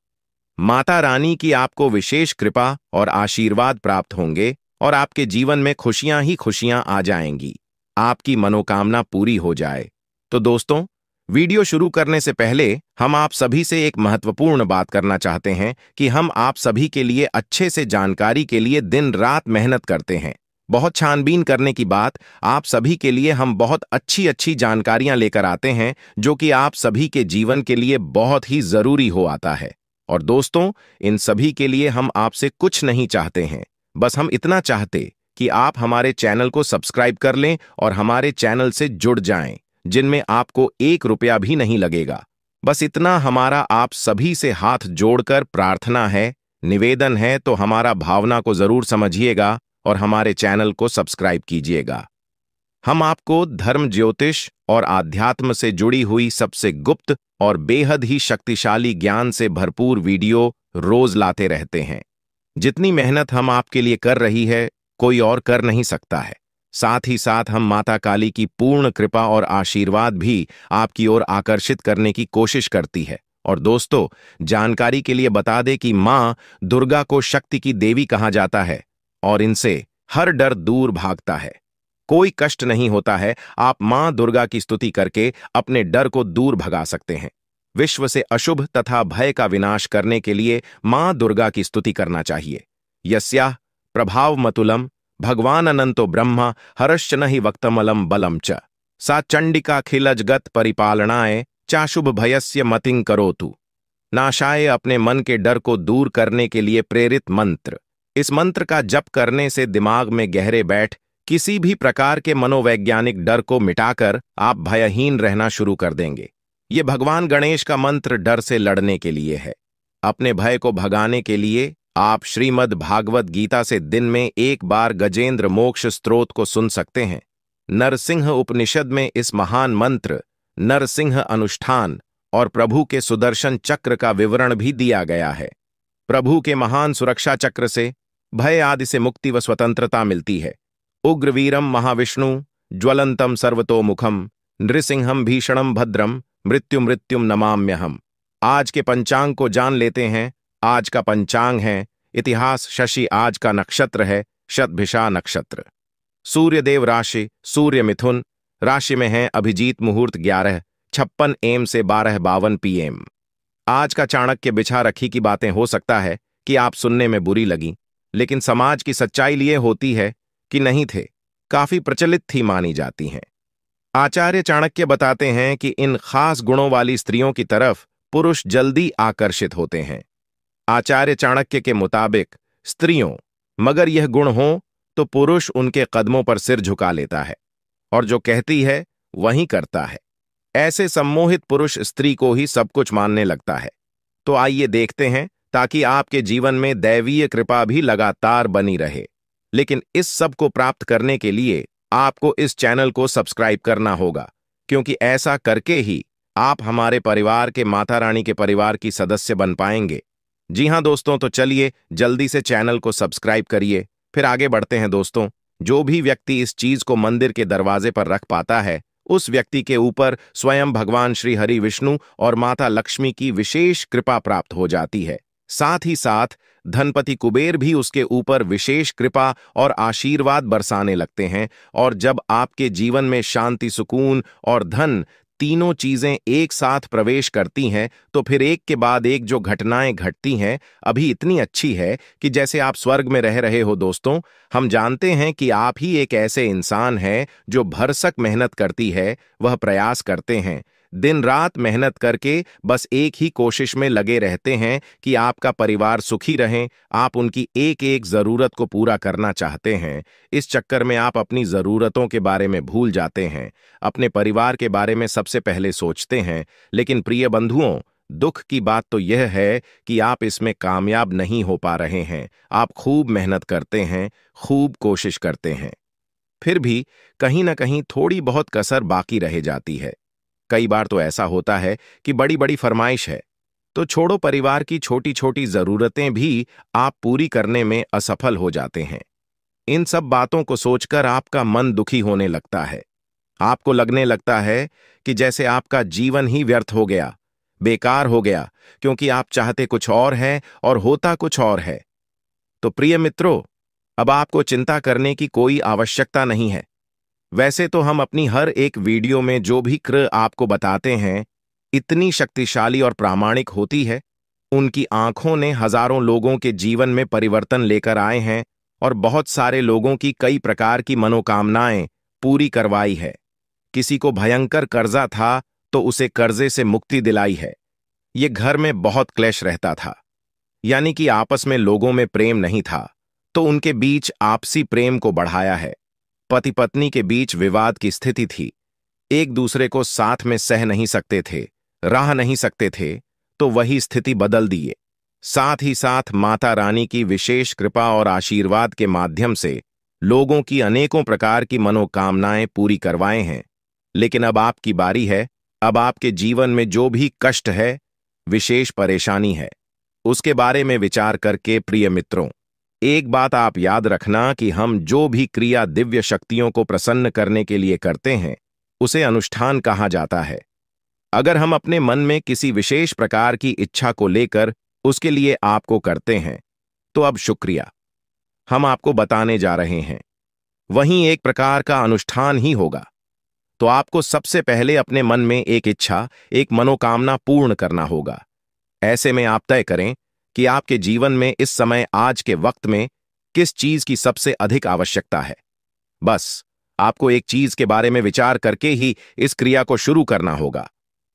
माता रानी की आपको विशेष कृपा और आशीर्वाद प्राप्त होंगे और आपके जीवन में खुशियां ही खुशियां आ जाएंगी, आपकी मनोकामना पूरी हो जाए। तो दोस्तों, वीडियो शुरू करने से पहले हम आप सभी से एक महत्वपूर्ण बात करना चाहते हैं कि हम आप सभी के लिए अच्छे से जानकारी के लिए दिन रात मेहनत करते हैं। बहुत छानबीन करने की बात, आप सभी के लिए हम बहुत अच्छी जानकारियां लेकर आते हैं जो कि आप सभी के जीवन के लिए बहुत ही जरूरी हो आता है। और दोस्तों, इन सभी के लिए हम आपसे कुछ नहीं चाहते हैं, बस हम इतना चाहते कि आप हमारे चैनल को सब्सक्राइब कर लें और हमारे चैनल से जुड़ जाएं, जिनमें आपको 1 रुपया भी नहीं लगेगा। बस इतना हमारा आप सभी से हाथ जोड़कर प्रार्थना है, निवेदन है, तो हमारा भावना को जरूर समझिएगा और हमारे चैनल को सब्सक्राइब कीजिएगा। हम आपको धर्म, ज्योतिष और आध्यात्म से जुड़ी हुई सबसे गुप्त और बेहद ही शक्तिशाली ज्ञान से भरपूर वीडियो रोज लाते रहते हैं। जितनी मेहनत हम आपके लिए कर रही है, कोई और कर नहीं सकता है। साथ ही साथ हम माता काली की पूर्ण कृपा और आशीर्वाद भी आपकी ओर आकर्षित करने की कोशिश करती है। और दोस्तों, जानकारी के लिए बता दें कि मां दुर्गा को शक्ति की देवी कहा जाता है और इनसे हर डर दूर भागता है। कोई कष्ट नहीं होता है। आप मां दुर्गा की स्तुति करके अपने डर को दूर भगा सकते हैं। विश्व से अशुभ तथा भय का विनाश करने के लिए मां दुर्गा की स्तुति करना चाहिए। यस्याः प्रभावमतुलम भगवान अनंतो ब्रह्मा हरश्च नहि वक्तमलम बलम च सा चंडिका खिलजगत परिपालनाय चाशुभ भयस्य मतिं करोतु। नाशाय अपने मन के डर को दूर करने के लिए प्रेरित मंत्र। इस मंत्र का जप करने से दिमाग में गहरे बैठ किसी भी प्रकार के मनोवैज्ञानिक डर को मिटाकर आप भयहीन रहना शुरू कर देंगे। ये भगवान गणेश का मंत्र डर से लड़ने के लिए है। अपने भय को भगाने के लिए आप श्रीमद् भागवत गीता से दिन में 1 बार गजेंद्र मोक्ष स्तोत्र को सुन सकते हैं। नरसिंह उपनिषद में इस महान मंत्र, नरसिंह अनुष्ठान और प्रभु के सुदर्शन चक्र का विवरण भी दिया गया है। प्रभु के महान सुरक्षा चक्र से भय आदि से मुक्ति व स्वतंत्रता मिलती है। उग्रवीरम महाविष्णु ज्वलंतम सर्वतोमुखम नृसिंहम भीषणम भद्रम मृत्युम नमाम्यहम। आज के पंचांग को जान लेते हैं। आज का पंचांग है इतिहास शशि, आज का नक्षत्र है शतभिषा नक्षत्र। सूर्यदेव राशि सूर्य मिथुन राशि में है। अभिजीत मुहूर्त 11:56 AM से 12:52 PM। आज का चाणक्य बिछा रखी की बातें हो सकता है कि आप सुनने में बुरी लगी, लेकिन समाज की सच्चाई लिए होती है कि नहीं थे, काफी प्रचलित थी मानी जाती हैं। आचार्य चाणक्य बताते हैं कि इन खास गुणों वाली स्त्रियों की तरफ पुरुष जल्दी आकर्षित होते हैं। आचार्य चाणक्य के मुताबिक स्त्रियों मगर यह गुण हो तो पुरुष उनके कदमों पर सिर झुका लेता है और जो कहती है वही करता है। ऐसे सम्मोहित पुरुष स्त्री को ही सब कुछ मानने लगता है। तो आइए देखते हैं, ताकि आपके जीवन में दैवीय कृपा भी लगातार बनी रहे। लेकिन इस सब को प्राप्त करने के लिए आपको इस चैनल को सब्सक्राइब करना होगा, क्योंकि ऐसा करके ही आप हमारे परिवार के माता रानी के परिवार की सदस्य बन पाएंगे। जी हां दोस्तों, तो चलिए जल्दी से चैनल को सब्सक्राइब करिए, फिर आगे बढ़ते हैं। दोस्तों, जो भी व्यक्ति इस चीज को मंदिर के दरवाजे पर रख पाता है, उस व्यक्ति के ऊपर स्वयं भगवान श्री हरि विष्णु और माता लक्ष्मी की विशेष कृपा प्राप्त हो जाती है। साथ ही साथ धनपति कुबेर भी उसके ऊपर विशेष कृपा और आशीर्वाद बरसाने लगते हैं। और जब आपके जीवन में शांति, सुकून और धन तीनों चीजें एक साथ प्रवेश करती हैं, तो फिर एक के बाद एक जो घटनाएं घटती हैं अभी इतनी अच्छी है कि जैसे आप स्वर्ग में रह रहे हो। दोस्तों, हम जानते हैं कि आप ही एक ऐसे इंसान हैं जो भरसक मेहनत करती है, वह प्रयास करते हैं, दिन रात मेहनत करके बस एक ही कोशिश में लगे रहते हैं कि आपका परिवार सुखी रहे। आप उनकी एक एक जरूरत को पूरा करना चाहते हैं। इस चक्कर में आप अपनी जरूरतों के बारे में भूल जाते हैं, अपने परिवार के बारे में सबसे पहले सोचते हैं। लेकिन प्रिय बंधुओं, दुख की बात तो यह है कि आप इसमें कामयाब नहीं हो पा रहे हैं। आप खूब मेहनत करते हैं, खूब कोशिश करते हैं, फिर भी कहीं ना कहीं थोड़ी बहुत कसर बाकी रह जाती है। कई बार तो ऐसा होता है कि बड़ी बड़ी फरमाइश है, तो छोड़ो, परिवार की छोटी छोटी जरूरतें भी आप पूरी करने में असफल हो जाते हैं। इन सब बातों को सोचकर आपका मन दुखी होने लगता है। आपको लगने लगता है कि जैसे आपका जीवन ही व्यर्थ हो गया, बेकार हो गया, क्योंकि आप चाहते कुछ और है और होता कुछ और है। तो प्रिय मित्रों, अब आपको चिंता करने की कोई आवश्यकता नहीं है। वैसे तो हम अपनी हर एक वीडियो में जो भी क्र आपको बताते हैं इतनी शक्तिशाली और प्रामाणिक होती है। उनकी आंखों ने हजारों लोगों के जीवन में परिवर्तन लेकर आए हैं और बहुत सारे लोगों की कई प्रकार की मनोकामनाएं पूरी करवाई है। किसी को भयंकर कर्जा था तो उसे कर्जे से मुक्ति दिलाई है। ये घर में बहुत क्लेश रहता था, यानी कि आपस में लोगों में प्रेम नहीं था, तो उनके बीच आपसी प्रेम को बढ़ाया है। पति पत्नी के बीच विवाद की स्थिति थी, एक दूसरे को साथ में सह नहीं सकते थे, रह नहीं सकते थे, तो वही स्थिति बदल दिए। साथ ही साथ माता रानी की विशेष कृपा और आशीर्वाद के माध्यम से लोगों की अनेकों प्रकार की मनोकामनाएं पूरी करवाए हैं। लेकिन अब आपकी बारी है। अब आपके जीवन में जो भी कष्ट है, विशेष परेशानी है, उसके बारे में विचार करके प्रिय मित्रों, एक बात आप याद रखना कि हम जो भी क्रिया दिव्य शक्तियों को प्रसन्न करने के लिए करते हैं, उसे अनुष्ठान कहा जाता है। अगर हम अपने मन में किसी विशेष प्रकार की इच्छा को लेकर उसके लिए आपको करते हैं, तो अब शुक्रिया, हम आपको बताने जा रहे हैं, वहीं एक प्रकार का अनुष्ठान ही होगा। तो आपको सबसे पहले अपने मन में एक इच्छा, एक मनोकामना पूर्ण करना होगा। ऐसे में आप तय करें कि आपके जीवन में इस समय, आज के वक्त में, किस चीज की सबसे अधिक आवश्यकता है। बस आपको एक चीज के बारे में विचार करके ही इस क्रिया को शुरू करना होगा,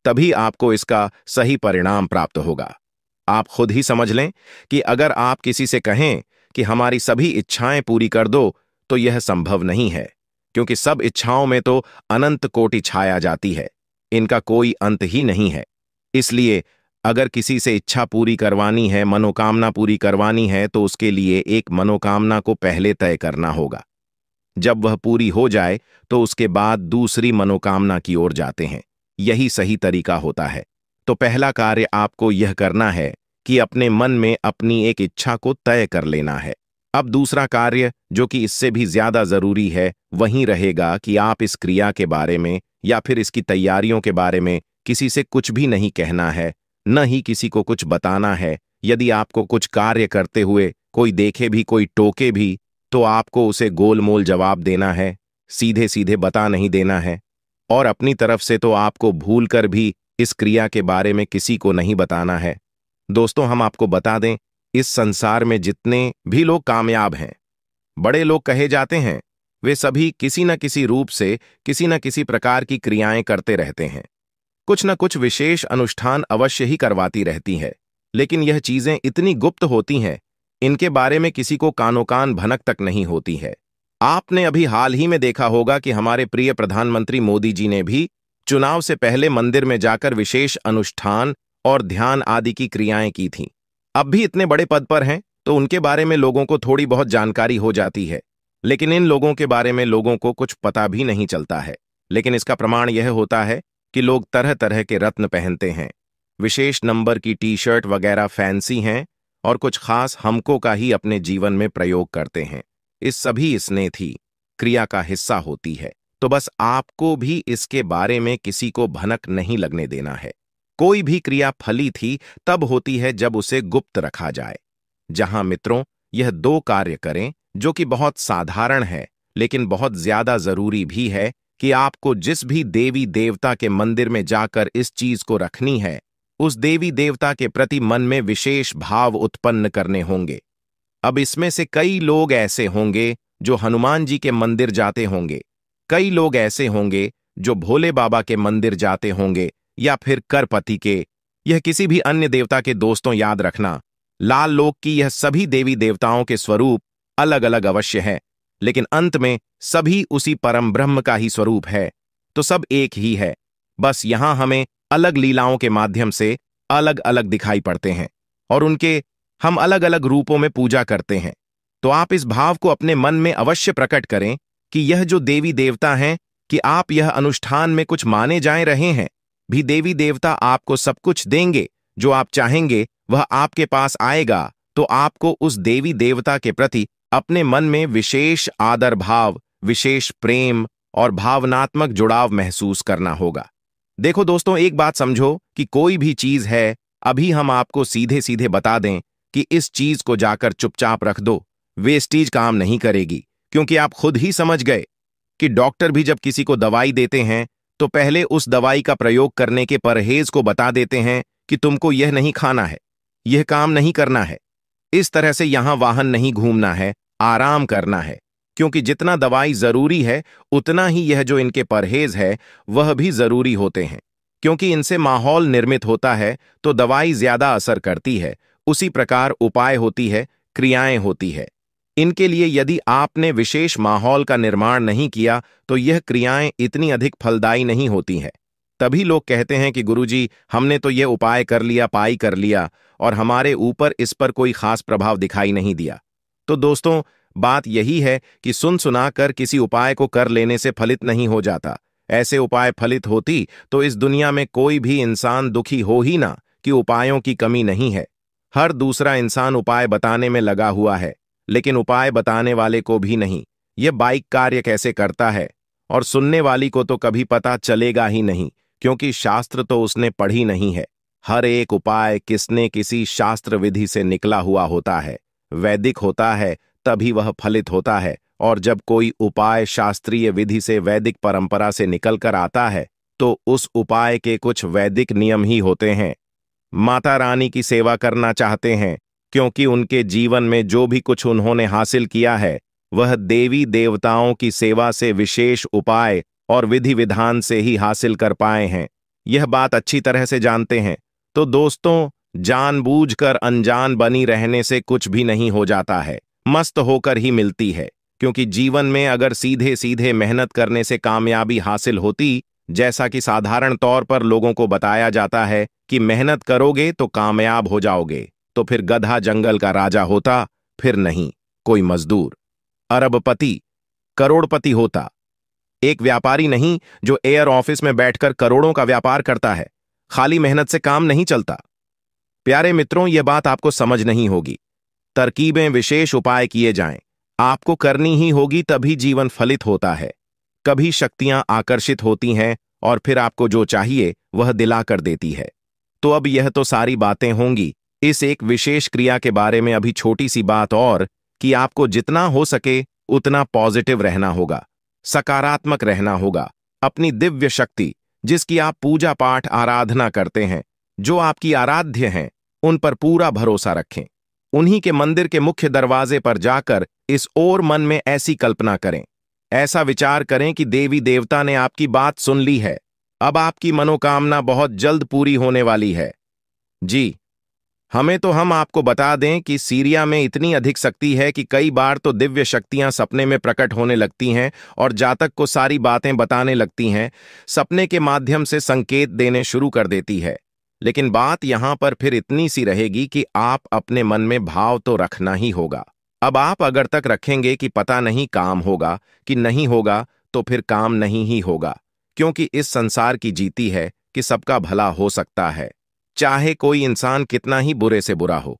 तभी आपको इसका सही परिणाम प्राप्त होगा। आप खुद ही समझ लें कि अगर आप किसी से कहें कि हमारी सभी इच्छाएं पूरी कर दो, तो यह संभव नहीं है, क्योंकि सब इच्छाओं में तो अनंत कोटि छाया जाती है, इनका कोई अंत ही नहीं है। इसलिए अगर किसी से इच्छा पूरी करवानी है, मनोकामना पूरी करवानी है, तो उसके लिए एक मनोकामना को पहले तय करना होगा। जब वह पूरी हो जाए तो उसके बाद दूसरी मनोकामना की ओर जाते हैं। यही सही तरीका होता है। तो पहला कार्य आपको यह करना है कि अपने मन में अपनी एक इच्छा को तय कर लेना है। अब दूसरा कार्य, जो कि इससे भी ज्यादा जरूरी है, वही रहेगा कि आप इस क्रिया के बारे में या फिर इसकी तैयारियों के बारे में किसी से कुछ भी नहीं कहना है, न ही किसी को कुछ बताना है। यदि आपको कुछ कार्य करते हुए कोई देखे भी, कोई टोके भी, तो आपको उसे गोलमोल जवाब देना है, सीधे सीधे बता नहीं देना है। और अपनी तरफ से तो आपको भूलकर भी इस क्रिया के बारे में किसी को नहीं बताना है। दोस्तों, हम आपको बता दें, इस संसार में जितने भी लोग कामयाब हैं, बड़े लोग कहे जाते हैं, वे सभी किसी न किसी रूप से किसी न किसी प्रकार की क्रियाएं करते रहते हैं। कुछ न कुछ विशेष अनुष्ठान अवश्य ही करवाती रहती है, लेकिन यह चीजें इतनी गुप्त होती हैं, इनके बारे में किसी को कानो कान भनक तक नहीं होती है। आपने अभी हाल ही में देखा होगा कि हमारे प्रिय प्रधानमंत्री मोदी जी ने भी चुनाव से पहले मंदिर में जाकर विशेष अनुष्ठान और ध्यान आदि की क्रियाएं की थीं। अब भी इतने बड़े पद पर हैं, तो उनके बारे में लोगों को थोड़ी बहुत जानकारी हो जाती है, लेकिन इन लोगों के बारे में लोगों को कुछ पता भी नहीं चलता है। लेकिन इसका प्रमाण यह होता है कि लोग तरह तरह के रत्न पहनते हैं, विशेष नंबर की टी शर्ट वगैरह फैंसी हैं, और कुछ खास हमको का ही अपने जीवन में प्रयोग करते हैं। इस सभी स्नेही क्रिया का हिस्सा होती है। तो बस आपको भी इसके बारे में किसी को भनक नहीं लगने देना है। कोई भी क्रिया फली थी तब होती है जब उसे गुप्त रखा जाए। जहां मित्रों, यह दो कार्य करें जो कि बहुत साधारण है, लेकिन बहुत ज्यादा जरूरी भी है कि आपको जिस भी देवी देवता के मंदिर में जाकर इस चीज को रखनी है, उस देवी देवता के प्रति मन में विशेष भाव उत्पन्न करने होंगे। अब इसमें से कई लोग ऐसे होंगे जो हनुमान जी के मंदिर जाते होंगे, कई लोग ऐसे होंगे जो भोले बाबा के मंदिर जाते होंगे, या फिर करपति के, यह किसी भी अन्य देवता के। दोस्तों, याद रखना, लाल लोक की यह सभी देवी देवताओं के स्वरूप अलग अलग अवश्य हैं, लेकिन अंत में सभी उसी परम ब्रह्म का ही स्वरूप है। तो सब एक ही है, बस यहां हमें अलग लीलाओं के माध्यम से अलग अलग दिखाई पड़ते हैं, और उनके हम अलग अलग रूपों में पूजा करते हैं। तो आप इस भाव को अपने मन में अवश्य प्रकट करें कि यह जो देवी देवता हैं, कि आप यह अनुष्ठान में कुछ माने जाए रहे हैं, भी देवी देवता आपको सब कुछ देंगे। जो आप चाहेंगे वह आपके पास आएगा। तो आपको उस देवी देवता के प्रति अपने मन में विशेष आदर भाव, विशेष प्रेम और भावनात्मक जुड़ाव महसूस करना होगा। देखो दोस्तों, एक बात समझो कि कोई भी चीज है, अभी हम आपको सीधे सीधे बता दें कि इस चीज को जाकर चुपचाप रख दो, वेस्टीज काम नहीं करेगी। क्योंकि आप खुद ही समझ गए कि डॉक्टर भी जब किसी को दवाई देते हैं तो पहले उस दवाई का प्रयोग करने के परहेज को बता देते हैं कि तुमको यह नहीं खाना है, यह काम नहीं करना है, इस तरह से यहां वाहन नहीं घूमना है, आराम करना है। क्योंकि जितना दवाई जरूरी है, उतना ही यह जो इनके परहेज है वह भी जरूरी होते हैं। क्योंकि इनसे माहौल निर्मित होता है तो दवाई ज्यादा असर करती है। उसी प्रकार उपाय होती है, क्रियाएं होती है। इनके लिए यदि आपने विशेष माहौल का निर्माण नहीं किया तो यह क्रियाएं इतनी अधिक फलदायी नहीं होती हैं। तभी लोग कहते हैं कि गुरुजी, हमने तो यह उपाय कर लिया, पाई कर लिया, और हमारे ऊपर इस पर कोई खास प्रभाव दिखाई नहीं दिया। तो दोस्तों, बात यही है कि सुन सुनाकर किसी उपाय को कर लेने से फलित नहीं हो जाता। ऐसे उपाय फलित होती तो इस दुनिया में कोई भी इंसान दुखी हो ही ना कि उपायों की कमी नहीं है। हर दूसरा इंसान उपाय बताने में लगा हुआ है, लेकिन उपाय बताने वाले को भी नहीं यह बाइक कार्य कैसे करता है, और सुनने वाली को तो कभी पता चलेगा ही नहीं, क्योंकि शास्त्र तो उसने पढ़ी नहीं है। हर एक उपाय किसने किसी शास्त्र विधि से निकला हुआ होता है, वैदिक होता है, तभी वह फलित होता है। और जब कोई उपाय शास्त्रीय विधि से वैदिक परंपरा से निकलकर आता है तो उस उपाय के कुछ वैदिक नियम ही होते हैं। माता रानी की सेवा करना चाहते हैं, क्योंकि उनके जीवन में जो भी कुछ उन्होंने हासिल किया है वह देवी देवताओं की सेवा से विशेष उपाय और विधि विधान से ही हासिल कर पाए हैं। यह बात अच्छी तरह से जानते हैं। तो दोस्तों, जानबूझकर अनजान बनी रहने से कुछ भी नहीं हो जाता है, मस्त होकर ही मिलती है। क्योंकि जीवन में अगर सीधे सीधे मेहनत करने से कामयाबी हासिल होती, जैसा कि साधारण तौर पर लोगों को बताया जाता है कि मेहनत करोगे तो कामयाब हो जाओगे, तो फिर गधा जंगल का राजा होता, फिर नहीं कोई मजदूर अरबपति करोड़पति होता। एक व्यापारी नहीं जो एयर ऑफिस में बैठकर करोड़ों का व्यापार करता है। खाली मेहनत से काम नहीं चलता। प्यारे मित्रों, यह बात आपको समझ नहीं होगी। तरकीबें, विशेष उपाय किए जाएं, आपको करनी ही होगी, तभी जीवन फलित होता है। कभी शक्तियां आकर्षित होती हैं और फिर आपको जो चाहिए वह दिलाकर देती है। तो अब यह तो सारी बातें होंगी इस एक विशेष क्रिया के बारे में। अभी छोटी सी बात और, कि आपको जितना हो सके उतना पॉजिटिव रहना होगा, सकारात्मक रहना होगा। अपनी दिव्य शक्ति, जिसकी आप पूजा पाठ आराधना करते हैं, जो आपकी आराध्य हैं, उन पर पूरा भरोसा रखें। उन्हीं के मंदिर के मुख्य दरवाजे पर जाकर इस ओर मन में ऐसी कल्पना करें, ऐसा विचार करें कि देवी देवता ने आपकी बात सुन ली है। अब आपकी मनोकामना बहुत जल्द पूरी होने वाली है। जी, हम आपको बता दें कि सीरिया में इतनी अधिक शक्ति है कि कई बार तो दिव्य शक्तियां सपने में प्रकट होने लगती हैं और जातक को सारी बातें बताने लगती हैं, सपने के माध्यम से संकेत देने शुरू कर देती है। लेकिन बात यहां पर फिर इतनी सी रहेगी कि आप अपने मन में भाव तो रखना ही होगा। अब आप अगर तक रखेंगे कि पता नहीं काम होगा कि नहीं होगा, तो फिर काम नहीं ही होगा, क्योंकि इस संसार की जीती है कि सबका भला हो सकता है। चाहे कोई इंसान कितना ही बुरे से बुरा हो,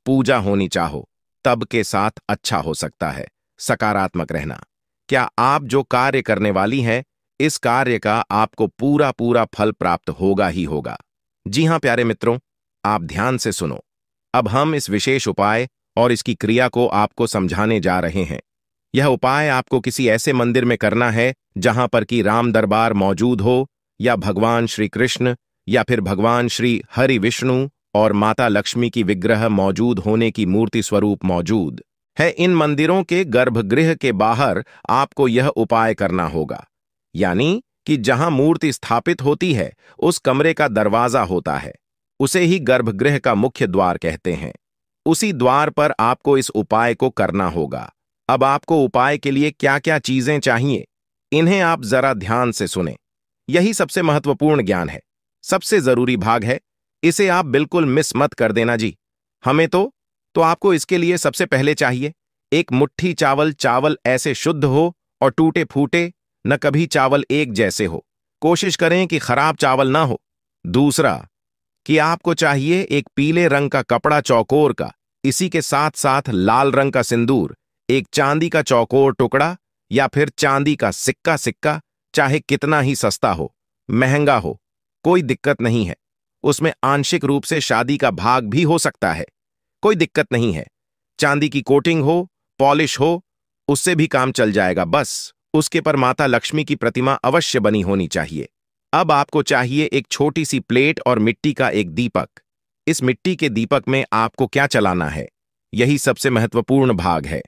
पूजा होनी चाहो, तब के साथ अच्छा हो सकता है। सकारात्मक रहना। क्या आप जो कार्य करने वाली हैं, इस कार्य का आपको पूरा पूरा फल प्राप्त होगा ही होगा। जी हां प्यारे मित्रों, आप ध्यान से सुनो। अब हम इस विशेष उपाय और इसकी क्रिया को आपको समझाने जा रहे हैं। यह उपाय आपको किसी ऐसे मंदिर में करना है जहां पर कि राम दरबार मौजूद हो, या भगवान श्री कृष्ण, या फिर भगवान श्री हरि विष्णु और माता लक्ष्मी की विग्रह मौजूद होने की मूर्ति स्वरूप मौजूद है। इन मंदिरों के गर्भगृह के बाहर आपको यह उपाय करना होगा। यानी कि जहां मूर्ति स्थापित होती है उस कमरे का दरवाजा होता है, उसे ही गर्भगृह का मुख्य द्वार कहते हैं। उसी द्वार पर आपको इस उपाय को करना होगा। अब आपको उपाय के लिए क्या क्या चीजें चाहिए, इन्हें आप जरा ध्यान से सुनें। यही सबसे महत्वपूर्ण ज्ञान है, सबसे जरूरी भाग है। इसे आप बिल्कुल मिस मत कर देना जी। हमें तो आपको इसके लिए सबसे पहले चाहिए एक मुट्ठी चावल। चावल ऐसे शुद्ध हो और टूटे फूटे न, कभी चावल एक जैसे हो। कोशिश करें कि खराब चावल ना हो। दूसरा, कि आपको चाहिए एक पीले रंग का कपड़ा चौकोर का, इसी के साथ साथ लाल रंग का सिंदूर, एक चांदी का चौकोर टुकड़ा या फिर चांदी का सिक्का, चाहे कितना ही सस्ता हो, महंगा हो, कोई दिक्कत नहीं है। उसमें आंशिक रूप से शादी का भाग भी हो सकता है, कोई दिक्कत नहीं है। चांदी की कोटिंग हो, पॉलिश हो, उससे भी काम चल जाएगा। बस उसके पर माता लक्ष्मी की प्रतिमा अवश्य बनी होनी चाहिए। अब आपको चाहिए एक छोटी सी प्लेट और मिट्टी का एक दीपक। इस मिट्टी के दीपक में आपको क्या चलाना है, यही सबसे महत्वपूर्ण भाग है।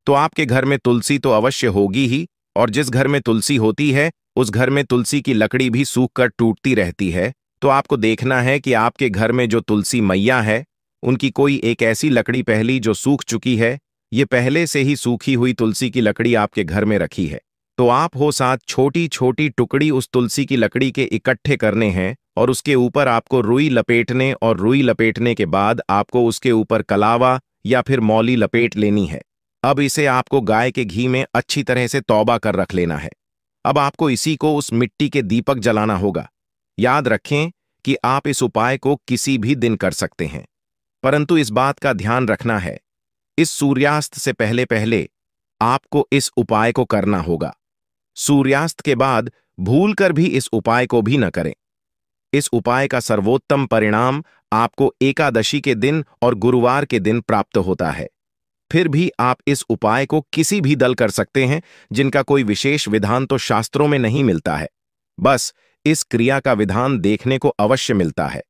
तो आपके घर में तुलसी तो अवश्य होगी ही, और जिस घर में तुलसी होती है उस घर में तुलसी की लकड़ी भी सूखकर टूटती रहती है। तो आपको देखना है कि आपके घर में जो तुलसी मैया है, उनकी कोई एक ऐसी लकड़ी पहली जो सूख चुकी है ये पहले से ही सूखी हुई तुलसी की लकड़ी आपके घर में रखी है, तो आप हो 7 छोटी छोटी टुकड़ी उस तुलसी की लकड़ी के इकट्ठे करने हैं और उसके ऊपर आपको रुई लपेटने और रुई लपेटने के बाद आपको उसके ऊपर कलावा या फिर मौली लपेट लेनी है। अब इसे आपको गाय के घी में अच्छी तरह से तौबा कर रख लेना है। अब आपको इसी को उस मिट्टी के दीपक जलाना होगा। याद रखें कि आप इस उपाय को किसी भी दिन कर सकते हैं, परंतु इस बात का ध्यान रखना है, इस सूर्यास्त से पहले पहले आपको इस उपाय को करना होगा। सूर्यास्त के बाद भूलकर भी इस उपाय को भी न करें। इस उपाय का सर्वोत्तम परिणाम आपको एकादशी के दिन और गुरुवार के दिन प्राप्त होता है। फिर भी आप इस उपाय को किसी भी दल कर सकते हैं, जिनका कोई विशेष विधान तो शास्त्रों में नहीं मिलता है। बस इस क्रिया का विधान देखने को अवश्य मिलता है।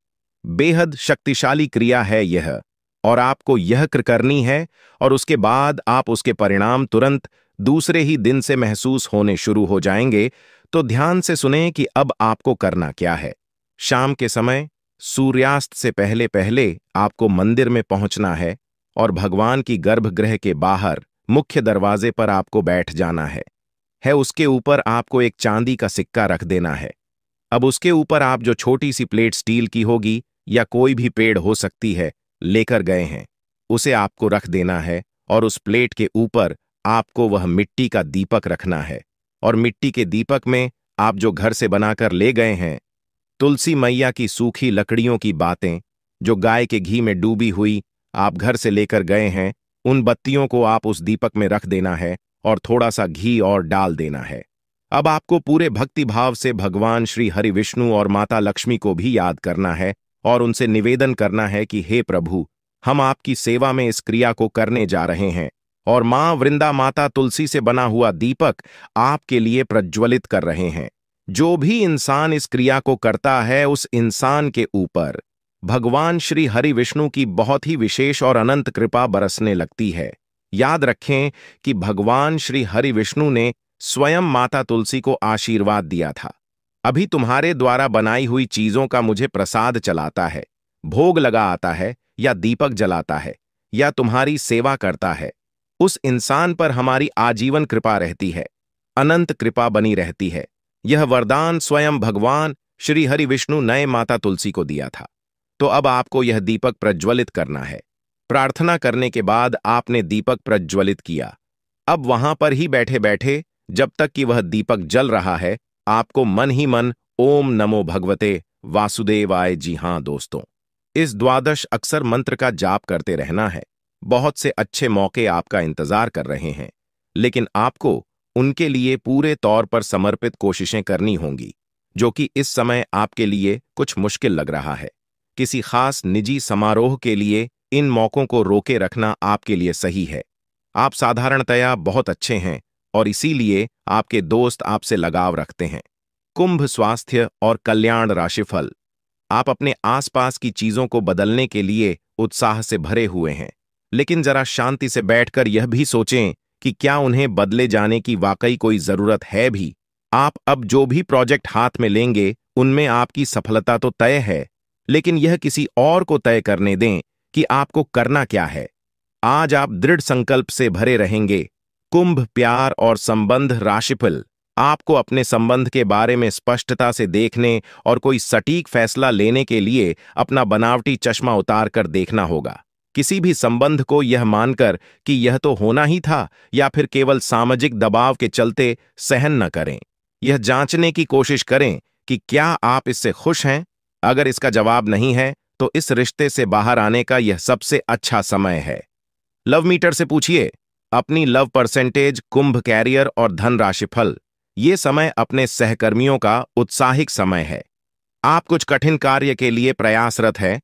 बेहद शक्तिशाली क्रिया है यह, और आपको यह करनी है, और उसके बाद आप उसके परिणाम तुरंत दूसरे ही दिन से महसूस होने शुरू हो जाएंगे। तो ध्यान से सुनें कि अब आपको करना क्या है। शाम के समय सूर्यास्त से पहले पहले आपको मंदिर में पहुंचना है और भगवान की गर्भगृह के बाहर मुख्य दरवाजे पर आपको बैठ जाना है। उसके ऊपर आपको एक चांदी का सिक्का रख देना है। अब उसके ऊपर आप जो छोटी सी प्लेट स्टील की होगी या कोई भी पेड़ हो सकती है लेकर गए हैं, उसे आपको रख देना है, और उस प्लेट के ऊपर आपको वह मिट्टी का दीपक रखना है। और मिट्टी के दीपक में आप जो घर से बनाकर ले गए हैं, तुलसी मैया की सूखी लकड़ियों की बातें जो गाय के घी में डूबी हुई आप घर से लेकर गए हैं, उन बत्तियों को आप उस दीपक में रख देना है और थोड़ा सा घी और डाल देना है। अब आपको पूरे भक्ति भाव से भगवान श्री हरि विष्णु और माता लक्ष्मी को भी याद करना है और उनसे निवेदन करना है कि हे प्रभु, हम आपकी सेवा में इस क्रिया को करने जा रहे हैं, और मां वृंदा माता तुलसी से बना हुआ दीपक आपके लिए प्रज्वलित कर रहे हैं। जो भी इंसान इस क्रिया को करता है, उस इंसान के ऊपर भगवान श्री हरि विष्णु की बहुत ही विशेष और अनंत कृपा बरसने लगती है। याद रखें कि भगवान श्री हरि विष्णु ने स्वयं माता तुलसी को आशीर्वाद दिया था, अभी तुम्हारे द्वारा बनाई हुई चीजों का मुझे प्रसाद चलाता है, भोग लगा आता है, या दीपक जलाता है, या तुम्हारी सेवा करता है, उस इंसान पर हमारी आजीवन कृपा रहती है, अनंत कृपा बनी रहती है। यह वरदान स्वयं भगवान श्री हरि विष्णु ने माता तुलसी को दिया था। तो अब आपको यह दीपक प्रज्वलित करना है। प्रार्थना करने के बाद आपने दीपक प्रज्वलित किया। अब वहां पर ही बैठे बैठे जब तक कि वह दीपक जल रहा है, आपको मन ही मन ओम नमो भगवते वासुदेवाय, जी हां दोस्तों, इस द्वादश अक्षर मंत्र का जाप करते रहना है। बहुत से अच्छे मौके आपका इंतजार कर रहे हैं, लेकिन आपको उनके लिए पूरे तौर पर समर्पित कोशिशें करनी होंगी, जो कि इस समय आपके लिए कुछ मुश्किल लग रहा है। किसी खास निजी समारोह के लिए इन मौकों को रोके रखना आपके लिए सही है। आप साधारणतया बहुत अच्छे हैं और इसीलिए आपके दोस्त आपसे लगाव रखते हैं। कुंभ स्वास्थ्य और कल्याण राशिफल। आप अपने आसपास की चीजों को बदलने के लिए उत्साह से भरे हुए हैं, लेकिन जरा शांति से बैठकर यह भी सोचें कि क्या उन्हें बदले जाने की वाकई कोई जरूरत है भी। आप अब जो भी प्रोजेक्ट हाथ में लेंगे, उनमें आपकी सफलता तो तय है, लेकिन यह किसी और को तय करने दें कि आपको करना क्या है। आज आप दृढ़ संकल्प से भरे रहेंगे। कुंभ प्यार और संबंध राशिफल। आपको अपने संबंध के बारे में स्पष्टता से देखने और कोई सटीक फैसला लेने के लिए अपना बनावटी चश्मा उतार कर देखना होगा। किसी भी संबंध को यह मानकर कि यह तो होना ही था या फिर केवल सामाजिक दबाव के चलते सहन न करें। यह जांचने की कोशिश करें कि क्या आप इससे खुश हैं। अगर इसका जवाब नहीं है, तो इस रिश्ते से बाहर आने का यह सबसे अच्छा समय है। लव मीटर से पूछिए अपनी लव परसेंटेज। कुंभ कैरियर और धन राशिफल। ये समय अपने सहकर्मियों का उत्साहिक समय है। आप कुछ कठिन कार्य के लिए प्रयासरत हैं